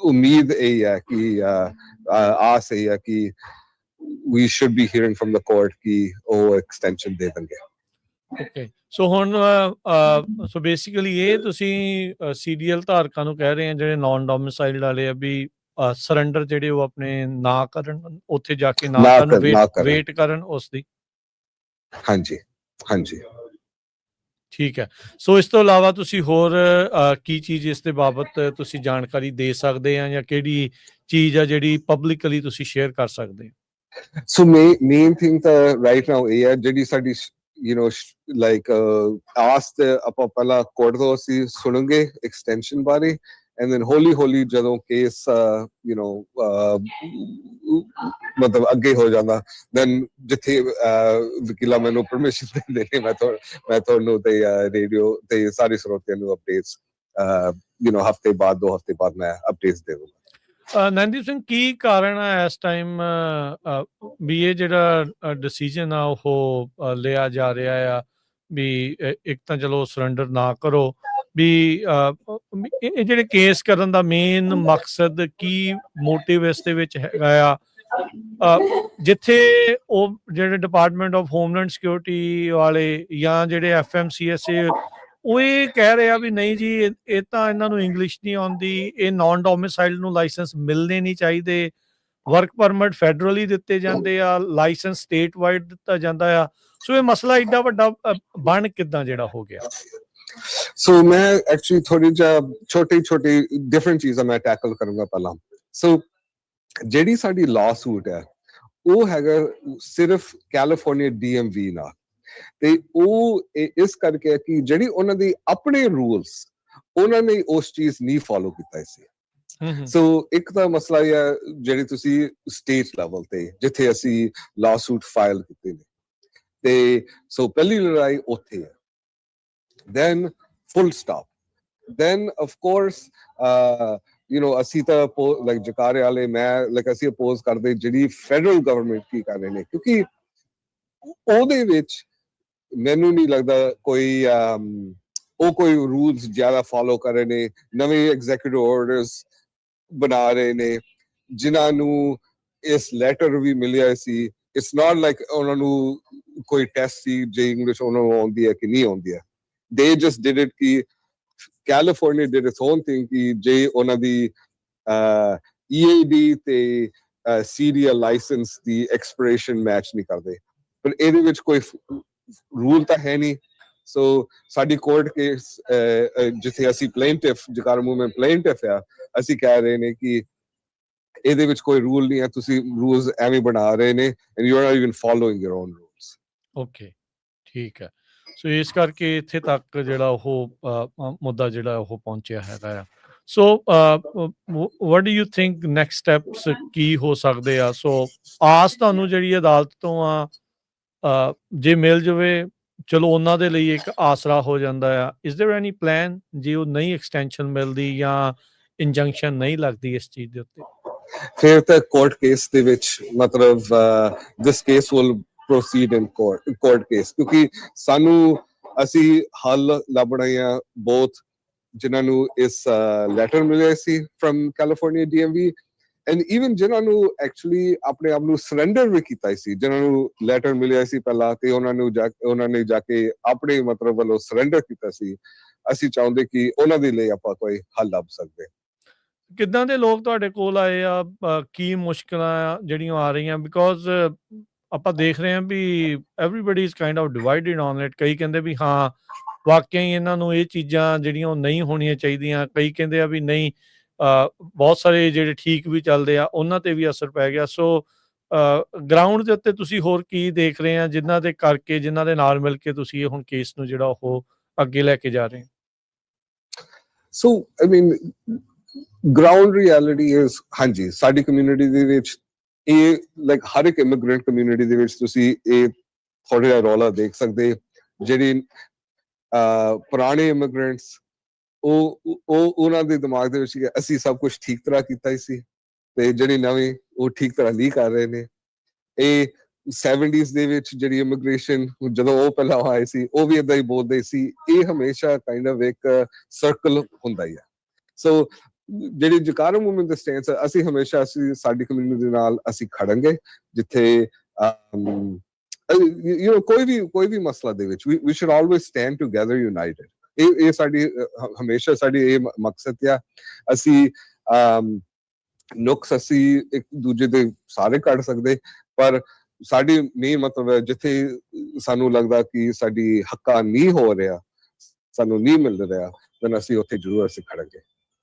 ਉਮੀਦ ਇਹ ਹੈ ਕਿ ਆਸ ਇਹ ਹੈ ਕਿ we should be hearing from the court ਕਿ ਉਹ ਐਕਸਟੈਂਸ਼ਨ ਦੇ ਦੇਣਗੇ। ਓਕੇ, ਸੋ ਹੁਣ ਸੋ ਬੇਸਿਕਲੀ ਇਹ ਤੁਸੀਂ CDL ਧਾਰਕਾਂ ਨੂੰ ਕਹਿ ਰਹੇ ਆ ਜਿਹੜੇ ਨਾਨ ਡੋਮਿਸਾਈਲਡ ਵਾਲੇ ਆ ਵੀ ਸਰੈਂਡਰ ਜਿਹੜੇ ਉਹ ਆਪਣੇ ਨਾ ਕਰਨ, ਉੱਥੇ ਜਾ ਕੇ ਨਾ ਕਰਨ, ਵੇਟ ਕਰਨ ਉਸ ਦੀ? ਹਾਂਜੀ ਹਾਂਜੀ, ਠੀਕ ਹੈ। ਸੋ ਇਸ ਤੋਂ ਇਲਾਵਾ ਤੁਸੀਂ ਹੋਰ ਕੀ ਚੀਜ਼ ਇਸ ਦੇ ਬਾਬਤ ਤੁਸੀਂ ਜਾਣਕਾਰੀ ਦੇ ਸਕਦੇ ਆ, ਜਾਂ ਕਿਹੜੀ ਚੀਜ਼ ਆ ਜਿਹੜੀ ਪਬਲਿਕਲੀ ਤੁਸੀਂ ਸ਼ੇਅਰ ਕਰ ਸਕਦੇ ਹੋ? ਸੋ ਮੇਨ ਥਿੰਗ ਤਾਂ ਰਾਈਟ ਨਾਓ ਇਹ ਹੈ, ਜਿਹੜੀ ਸਾਡੀ ਲਾਈਕ ਆਸ ਤੇ ਆਪਾਂ ਪਹਿਲਾਂ ਕੋਰਟ ਤੋਂ ਅਸੀਂ ਸੁਣਾਂਗੇ ਐਕਸਟੈਂਸ਼ਨ ਬਾਰੇ, ਐਂਡ ਦੈਨ ਹੌਲੀ ਜਦੋਂ ਕੇਸ ਮਤਲਬ ਅੱਗੇ ਹੋ ਜਾਂਦਾ, ਦੈਨ ਜਿੱਥੇ ਵਕੀਲਾ ਮੈਨੂੰ ਪਰਮਿਸ਼ਨ ਦਿੰਦੇ ਨੇ, ਮੈਂ ਤੁਹਾਨੂੰ ਤੇ ਰੇਡੀਓ ਤੇ ਸਾਰੇ ਸਰੋਤਿਆਂ ਨੂੰ ਅਪਡੇਟਸ ਹਫ਼ਤੇ ਬਾਅਦ 2 ਹਫ਼ਤੇ ਬਾਅਦ ਮੈਂ ਅਪਡੇਟਸ ਦੇ ਦੂੰਗਾ। ਨੈਨਦੀਪ ਸਿੰਘ, ਕੀ ਕਾਰਨ ਹੈ ਇਸ ਟਾਈਮ ਵੀ ਇਹ ਜਿਹੜਾ ਡਿਸੀਜਨ ਆ ਉਹ ਲਿਆ ਜਾ ਰਿਹਾ ਆ ਵੀ ਇੱਕ ਤਾਂ ਚਲੋ ਸਰੈਂਡਰ ਨਾ ਕਰੋ, ਵੀ ਇਹ ਜਿਹੜੇ ਕੇਸ ਕਰਨ ਦਾ ਮੇਨ ਮਕਸਦ ਕੀ, ਮੋਟਿਵ ਇਸ ਦੇ ਵਿੱਚ ਹੈਗਾ ਆ? ਜਿੱਥੇ ਉਹ ਜਿਹੜੇ ਡਿਪਾਰਟਮੈਂਟ ਆਫ ਹੋਮਲੈਂਡ ਸਿਕਿਉਰਿਟੀ ਵਾਲੇ ਜਾਂ ਜਿਹੜੇ FMCSA ਉਹ ਇਹ ਕਹਿ ਰਹੇ ਆ ਵੀ ਨਹੀਂ ਜੀ, ਇਹ ਤਾਂ ਇਹਨਾਂ ਨੂੰ ਇੰਗਲਿਸ਼ ਨਹੀਂ ਆਉਂਦੀ, ਇਹ ਨਾਨ ਡੋਮਿਸਾਈਲ ਨੂੰ ਲਾਇਸੈਂਸ ਮਿਲਣੇ ਨਹੀਂ ਚਾਹੀਦੇ, ਵਰਕ ਪਰਮਿਟ ਫੈਡਰਲੀ ਦਿੱਤੇ ਜਾਂਦੇ ਆ, ਲਾਇਸੈਂਸ ਸਟੇਟ ਵਾਈਡ ਦਿੱਤਾ ਜਾਂਦਾ ਆ। ਸੋ ਇਹ ਮਸਲਾ ਏਡਾ ਵੱਡਾ ਬਣ ਕਿੱਦਾਂ ਜਿਹੜਾ ਹੋ ਗਿਆ? ਸੋ ਮੈਂ ਐਕਚੁਅਲੀ ਥੋੜੀ ਜਿਹਾ ਛੋਟੀ ਡਿਫਰੈਂਟ ਚੀਜ਼ਾਂ ਮੈਂ ਟੈਕਲ ਕਰੂੰਗਾ ਪਹਿਲਾਂ। ਸੋ ਜਿਹੜੀ ਸਾਡੀ ਲਾਅ ਸੂਟ ਹੈ ਉਹ ਹੈਗਾ ਸਿਰਫ ਕੈਲੀਫੋਰਨੀਆ DMV ਨਾਲ, ਤੇ ਉਹ ਇਸ ਕਰਕੇ ਕਿ ਜਿਹੜੀ ਉਹਨਾਂ ਦੀ ਆਪਣੇ ਰੂਲਸ, ਉਹਨਾਂ ਨੇ ਉਸ ਚੀਜ਼ ਨਹੀਂ ਫੋਲੋ ਕੀਤਾ ਸੀ। ਸੋ ਇੱਕ ਤਾਂ ਮਸਲਾ ਇਹ ਹੈ ਜਿਹੜੀ ਤੁਸੀਂ ਸਟੇਟ ਲੈਵਲ ਤੇ ਜਿੱਥੇ ਅਸੀਂ ਲਾਅ ਸੂਟ ਫਾਈਲ ਕੀਤੇ ਨੇ, ਤੇ ਸੋ ਪਹਿਲੀ ਲੜਾਈ ਉੱਥੇ ਹੈ, then full stop। then of course ਅਸੀਂ ਤਾਂ ਲਾਈਕ ਜਕਾਰੇ ਵਾਲੇ, ਮੈਂ ਲਾਈਕ ਅਸੀਂ ਅਪੋਜ਼ ਕਰਦੇ ਜਿਹੜੀ ਫੈਡਰਲ ਗਵਰਨਮੈਂਟ ਕੀ ਕਰ ਰਹੇ ਨੇ, ਕਿਉਂਕਿ ਉਹਦੇ ਵਿੱਚ ਮੈਨੂੰ ਨਹੀਂ ਲੱਗਦਾ ਕੋਈ ਉਹ ਕੋਈ ਰੂਲਸ ਜ਼ਿਆਦਾ ਫੋਲੋ ਕਰ ਰਹੇ ਨੇ। ਨਵੇਂ ਐਗਜ਼ੀਕਿਊਟਿਵ ਆਰਡਰਸ ਬਣਾ ਰਹੇ ਨੇ, ਜਿਨ੍ਹਾਂ ਨੂੰ ਇਸ ਲੈਟਰ ਵੀ ਮਿਲਿਆ ਸੀ। ਇਟਸ ਨਾਟ ਲਾਈਕ ਉਹਨਾਂ ਨੂੰ ਕੋਈ ਟੈਸਟ ਸੀ ਜੇ ਇੰਗਲਿਸ਼ ਉਹਨਾਂ ਨੂੰ ਆਉਂਦੀ ਹੈ ਕਿ ਨਹੀਂ ਆਉਂਦੀ ਹੈ। ਦੇ ਜਸਟ ਡਿਡ ਇਟ ਕਿ California did it's on thing ਕਿ ਜੇ ਉਹਨਾਂ ਦੀ EAD ਤੇ ਸੀਰੀਅਲ ਲਾਇਸੈਂਸ ਦੀ ਐਕਸਪੀਰੇਸ਼ਨ ਮੈਚ ਨਹੀਂ ਕਰਦੇ, ਪਰ ਇਹਦੇ ਵਿੱਚ ਕੋਈ ਰੂਲ ਤਾਂ ਹੈ ਨਹੀਂ। ਸੋ ਸਾਡੀ ਕੋਰਟ ਕੇਸ ਜਿੱਥੇ ਅਸੀਂ ਪਲੇਨਟਿਫ ਜਕਾਰ ਮੂਵਮੈਂਟ ਪਲੇਨਟਿਫ ਆ, ਅਸੀਂ ਕਹਿ ਰਹੇ ਨੇ ਕਿ ਇਹਦੇ ਵਿੱਚ ਕੋਈ ਰੂਲ ਨਹੀਂ ਹੈ, ਤੁਸੀਂ ਰੂਲਸ ਐਵੇਂ ਬਣਾ ਰਹੇ ਨੇ and you are not even following your own rules. Okay, ਠੀਕ ਹੈ। ਸੋ ਇਸ ਕਰਕੇ ਇੱਥੇ ਤੱਕ ਜਿਹੜਾ ਉਹ ਮੁੱਦਾ ਜਿਹੜਾ ਉਹ ਪਹੁੰਚਿਆ ਹੈਗਾ ਆ। So what do you think next steps ਕੀ ਹੋ ਸਕਦੇ ਆ? ਸੋ ਆਸ ਤੁਹਾਨੂੰ ਜਿਹੜੀ ਅਦਾਲਤ ਤੋਂ ਆ ਜੇ ਮਿਲ ਜਾਵੇ, ਚਲੋ ਉਹਨਾਂ ਦੇ ਲਈ ਇੱਕ ਆਸਰਾ ਹੋ ਜਾਂਦਾ ਆ। ਇਜ਼ ਦੇयर ਐਨੀ ਪਲਾਨ ਜੇ ਉਹ ਨਹੀਂ ਐਕਸਟੈਂਸ਼ਨ ਮਿਲਦੀ ਜਾਂ ਇੰਜੰਕਸ਼ਨ ਨਹੀਂ ਲੱਗਦੀ ਇਸ ਚੀਜ਼ ਦੇ ਉੱਤੇ? ਫਿਰ ਤਾਂ ਕੋਰਟ ਕੇਸ ਦੇ ਵਿੱਚ ਮਤਲਬ this case will proceed in court case, ਕਿਉਂਕਿ ਸਾਨੂੰ ਅਸੀਂ ਹੱਲ ਲੱਭਣਾ ਆ ਬਹੁਤ ਜਿਨ੍ਹਾਂ ਨੂੰ ਇਸ ਲੈਟਰ ਮਿਲਿਆ ਸੀ from California DMV and even ਜਿਨ੍ਹਾਂ ਨੂੰ ਐਕਚੁਅਲੀ ਆਪਣੇ ਆਪ ਨੂੰ ਸਰੈਂਡਰ ਵੀ ਕੀਤਾ ਸੀ, ਜਿਨ੍ਹਾਂ ਨੂੰ ਲੈਟਰ ਮਿਲਿਆ ਸੀ ਪਹਿਲਾਂ ਤੇ ਉਹਨਾਂ ਨੇ ਜਾ ਕੇ ਆਪਣੇ ਮਤਲਬ ਵੱਲੋਂ ਸਰੈਂਡਰ ਕੀਤਾ ਸੀ। ਅਸੀਂ ਚਾਹੁੰਦੇ ਕਿ ਉਹਨਾਂ ਦੇ ਲਈ ਆਪਾਂ ਕੋਈ ਹੱਲ ਲੱਭ ਸਕਦੇ। ਕਿੱਦਾਂ ਦੇ ਲੋਕ ਤੁਹਾਡੇ ਕੋਲ ਆਏ ਆ? ਕੀ ਮੁਸ਼ਕਲਾਂ ਜਿਹੜੀਆਂ ਆ ਰਹੀਆਂ? ਬਿਕੋਜ਼ ਆਪਾਂ ਦੇਖ ਰਹੇ ਹਾਂ ਵੀ everybody is kind of divided on it. ਕਈ ਕਹਿੰਦੇ ਵੀ ਹਾਂ ਵਾਕਿਆ ਹੀ ਇਹਨਾਂ ਨੂੰ ਇਹ ਚੀਜ਼ਾਂ ਜਿਹੜੀਆਂ ਉਹ ਨਹੀਂ ਹੋਣੀਆਂ ਚਾਹੀਦੀਆਂ, ਕਈ ਕਹਿੰਦੇ ਆ ਵੀ ਨਹੀਂ ਬਹੁਤ ਸਾਰੇ ਜਿਹੜੇ ਠੀਕ ਵੀ ਚੱਲਦੇ ਆ ਉਹਨਾਂ ਤੇ ਵੀ ਅਸਰ ਪੈ ਗਿਆ। ਸੋ ਗਰਾਊਂਡ ਦੇ ਉੱਤੇ ਤੁਸੀਂ ਹੋਰ ਕੀ ਦੇਖ ਰਹੇ ਆ ਜਿਨ੍ਹਾਂ ਦੇ ਕਰਕੇ, ਜਿਨ੍ਹਾਂ ਦੇ ਨਾਲ ਮਿਲ ਕੇ ਤੁਸੀਂ ਹੁਣ ਕੇਸ ਨੂੰ ਜਿਹੜਾ ਉਹ ਅੱਗੇ ਲੈ ਕੇ ਜਾ ਰਹੇ? ਸੋ ਆਈ ਮੀਨ ਗਰਾਊਂਡ ਰਿਐਲਿਟੀ ਇਜ਼, ਹਾਂਜੀ ਸਾਡੀ ਕਮਿਊਨਿਟੀ ਦੇ ਵਿੱਚ ਇਹ ਲਾਈਕ ਹਰ ਇੱਕ ਇਮੀਗ੍ਰੈਂਟ ਕਮਿਊਨਿਟੀ ਦੇ ਵਿੱਚ ਤੁਸੀਂ ਇਹ ਥੋੜਾ ਜਿਹਾ ਰੌਲਾ ਦੇਖ ਸਕਦੇ। ਜਿਹੜੀ ਪੁਰਾਣੇ ਇਮੀਗ੍ਰੈਂਟਸ ਉਹ ਉਹਨਾਂ ਦੇ ਦਿਮਾਗ ਦੇ ਵਿੱਚ ਅਸੀਂ ਸਭ ਕੁਝ ਠੀਕ ਤਰ੍ਹਾਂ ਕੀਤਾ ਹੀ ਸੀ, ਤੇ ਜਿਹੜੇ ਨਵੇਂ ਉਹ ਠੀਕ ਤਰ੍ਹਾਂ ਨਹੀਂ ਕਰ ਰਹੇ ਨੇ। ਇਹ 70s ਦੇ ਵਿੱਚ ਜਿਹੜੀ ਇਮੀਗ੍ਰੇਸ਼ਨ ਜਦੋਂ ਉਹ ਪਹਿਲਾਂ ਆਏ ਸੀ ਉਹ ਵੀ ਏਦਾਂ ਹੀ ਬੋਲਦੇ ਸੀ। ਇਹ ਹਮੇਸ਼ਾ ਕਾਈਂਡ ਆਫ ਇੱਕ ਸਰਕਲ ਹੁੰਦਾ ਹੀ ਆ। ਸੋ ਜਿਹੜੀ ਜਕਾਰੋ ਮੂਵਮੈਂਟ ਦੇ ਸਟੈਂਸ ਅਸੀਂ ਹਮੇਸ਼ਾ ਸਾਡੀ ਕਮਿਊਨਿਟੀ ਦੇ ਨਾਲ ਅਸੀਂ ਖੜਾਂਗੇ, ਜਿੱਥੇ ਕੋਈ ਵੀ ਮਸਲਾ ਦੇ ਵਿੱਚ we should always stand together united. ਇਹ ਸਾਡੀ ਹਮੇਸ਼ਾ ਸਾਡੀ ਇਹ ਮਕਸਦ ਆ। ਅਸੀਂ ਨੁਕਸ ਅਸੀਂ ਇੱਕ ਦੂਜੇ ਦੇ ਸਾਰੇ ਕੱਢ ਸਕਦੇ, ਪਰ ਸਾਡੀ ਮੇਨ ਮਤਲਬ ਹੈ ਜਿੱਥੇ ਸਾਨੂੰ ਲੱਗਦਾ ਕਿ ਸਾਡੀ ਹੱਕਾਂ ਨਹੀਂ ਹੋ ਰਿਹਾ, ਸਾਨੂੰ ਨਹੀਂ ਮਿਲ ਰਿਹਾ, ਤਾਂ ਅਸੀਂ ਉੱਥੇ ਜ਼ਰੂਰ ਅਸੀਂ ਖੜਾਂਗੇ।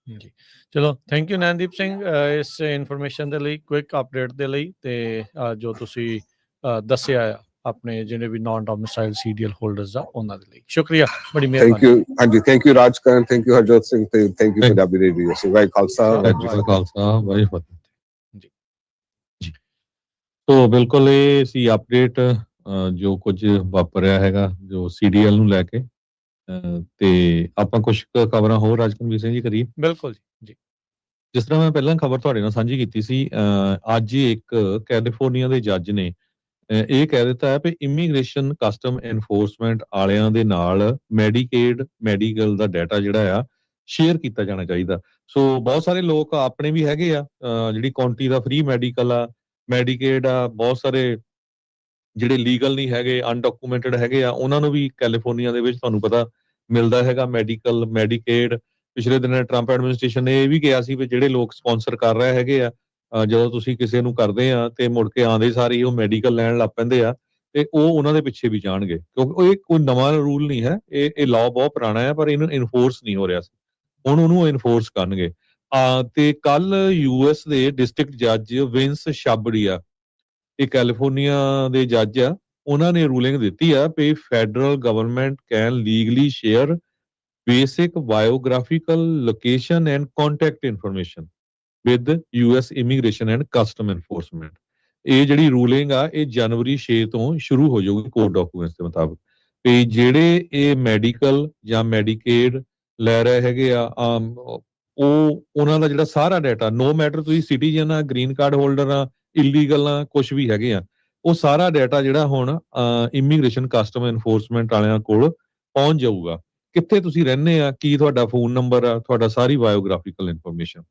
ਜੀ ਚਲੋ, ਥੈਂਕ ਯੂ ਨੈਨਦੀਪ ਸਿੰਘ ਇਸ ਇਨਫੋਰਮੇਸ਼ਨ ਦੇ ਲਈ, ਕੁਇਕ ਅਪਡੇਟ ਦੇ ਲਈ, ਤੇ ਜੋ ਤੁਸੀਂ ਦੱਸਿਆ ਆ ਆਪਣੇ ਜਿਹੜੇ ਵੀ ਨਾਨ ਡੋਮਿਸਾਈਲ ਸੀਰੀਅਲ ਹੋਲਡਰਸ ਆ ਉਹਨਾਂ ਦੇ ਲਈ। ਸ਼ੁਕਰੀਆ, ਬੜੀ ਮਿਹਰਬਾਨੀ। Thank you. ਹਾਂਜੀ, thank you Rajkaran, thank you Harjot Singh, ਤੇ thank you Punjabi radio. Waheguru Khalsa, Waheguru ਫਤਿਹ ਜੀ। ਸੋ ਬਿਲਕੁਲ ਇਹ ਸੀ ਅਪਡੇਟ ਜੋ ਕੁਝ ਵਾਪਰਿਆ ਹੈਗਾ ਜੋ ਸੀਡੀਐਲ ਨੂੰ ਲੈ ਕੇ, ਤੇ ਆਪਾਂ ਕੁਝ ਖਬਰਾਂ ਹੋਰ ਰਾਜਕਨਵੀਰ ਸਿੰਘ ਜੀ ਕਰੀਏ। ਬਿਲਕੁਲ ਜੀ। ਜਿਸ ਤਰ੍ਹਾਂ ਮੈਂ ਪਹਿਲਾਂ ਖਬਰ ਤੁਹਾਡੇ ਨਾਲ ਸਾਂਝੀ ਕੀਤੀ ਸੀ, ਅੱਜ ਇੱਕ ਕੈਲੀਫੋਰਨੀਆ ਦੇ ਜੱਜ ਨੇ ਇਹ ਕਹਿ ਦਿੱਤਾ ਹੈ ਕਿ ਇਮੀਗ੍ਰੇਸ਼ਨ ਕਸਟਮ ਐਨਫੋਰਸਮੈਂਟ ਵਾਲਿਆਂ ਦੇ ਨਾਲ ਮੈਡੀਕਲ ਦਾ ਡਾਟਾ ਜਿਹੜਾ ਆ ਸ਼ੇਅਰ ਕੀਤਾ ਜਾਣਾ ਚਾਹੀਦਾ। ਸੋ ਬਹੁਤ ਸਾਰੇ ਲੋਕ ਆਪਣੇ ਵੀ ਹੈਗੇ ਆ, ਜਿਹੜੀ ਕਾਉਂਟੀ ਦਾ ਫ੍ਰੀ ਮੈਡੀਕਲ ਆ, ਮੈਡੀਕੇਡ ਆ, ਬਹੁਤ ਸਾਰੇ ਜਿਹੜੇ ਲੀਗਲ ਨਹੀਂ ਹੈਗੇ, ਅਨਡਾਕੂਮੈਂਟਡ ਹੈਗੇ ਆ, ਉਹਨਾਂ ਨੂੰ ਵੀ ਕੈਲੀਫੋਰਨੀਆ ਦੇ ਵਿੱਚ ਤੁਹਾਨੂੰ ਪਤਾ ਮਿਲਦਾ ਹੈਗਾ ਮੈਡੀਕਲ, ਮੈਡੀਕੇਡ। ਪਿਛਲੇ ਦਿਨਾਂ ਟਰੰਪ ਐਡਮਿਨਿਸਟ੍ਰੇਸ਼ਨ ਨੇ ਇਹ ਵੀ ਕਿਹਾ ਸੀ ਵੀ ਜਿਹੜੇ ਲੋਕ ਸਪਾਂਸਰ ਕਰ ਰਹੇ ਹੈਗੇ ਆ, ਜਦੋਂ ਤੁਸੀਂ ਕਿਸੇ ਨੂੰ ਕਰਦੇ ਆ ਤੇ ਮੁੜ ਕੇ ਆਉਂਦੇ ਸਾਰੀ ਉਹ ਮੈਡੀਕਲ ਲੈਣ ਲੱਗ ਪੈਂਦੇ ਆ, ਤੇ ਉਹ ਉਹਨਾਂ ਦੇ ਪਿੱਛੇ ਵੀ ਜਾਣਗੇ, ਕਿਉਂਕਿ ਇਹ ਕੋਈ ਨਵਾਂ ਰੂਲ ਨਹੀਂ ਹੈ, ਇਹ ਲਾਅ ਬਹੁਤ ਪੁਰਾਣਾ ਹੈ, ਪਰ ਇਹਨੂੰ ਇਨਫੋਰਸ ਨਹੀਂ ਹੋ ਰਿਹਾ ਸੀ। ਹੁਣ ਉਹਨੂੰ ਇਨਫੋਰਸ ਕਰਨਗੇ। ਤੇ ਕੱਲ US ਦੇ ਡਿਸਟ੍ਰਿਕਟ ਜੱਜ ਵਿੰਸ ਸ਼ਾਬੜੀਆ, ਇਹ ਕੈਲੀਫੋਰਨੀਆ ਦੇ ਜੱਜ ਆ, ਉਹਨਾਂ ਨੇ ਰੂਲਿੰਗ ਦਿੱਤੀ ਆ ਕਿ federal government can legally share basic biographical location and contact information with US immigration and custom enforcement. ਇਹ ਜਿਹੜੀ ਰੂਲਿੰਗ ਆ ਇਹ ਜਨਵਰੀ 6 ਤੋਂ ਸ਼ੁਰੂ ਹੋ ਜਾਊਗੀ ਕੋਰਟ ਡਾਕੂਮੈਂਟਸ ਦੇ ਮੁਤਾਬਕ। ਤੇ ਜਿਹੜੇ ਇਹ ਮੈਡੀਕਲ ਜਾਂ ਮੈਡੀਕੇਡ ਲੈ ਰਹੇ ਹੈਗੇ ਆ, ਉਹਨਾਂ ਦਾ ਜਿਹੜਾ ਸਾਰਾ ਡਾਟਾ, ਨੋ ਮੈਟਰ ਤੁਸੀਂ ਸਿਟੀਜ਼ਨ ਆ, ਗ੍ਰੀਨ ਕਾਰਡ ਹੋਲਡਰ ਆ, ਇਲੀਗਲ ਆ, ਕੁਝ ਵੀ ਹੈਗੇ ਆ, ਉਹ ਸਾਰਾ ਡਾਟਾ ਜਿਹੜਾ ਹੁਣ ਇਮੀਗ੍ਰੇਸ਼ਨ ਕਸਟਮ ਐਨਫੋਰਸਮੈਂਟ ਵਾਲਿਆਂ ਕੋਲ ਪਹੁੰਚ ਜਾਊਗਾ। ਕਿੱਥੇ ਤੁਸੀਂ ਰਹਿੰਦੇ ਆ, ਕੀ ਤੁਹਾਡਾ ਫੋਨ ਨੰਬਰ ਆ, ਤੁਹਾਡਾ ਸਾਰੀ ਬਾਇਓਗ੍ਰਾਫਿਕਲ ਇਨਫੋਰਮੇਸ਼ਨ।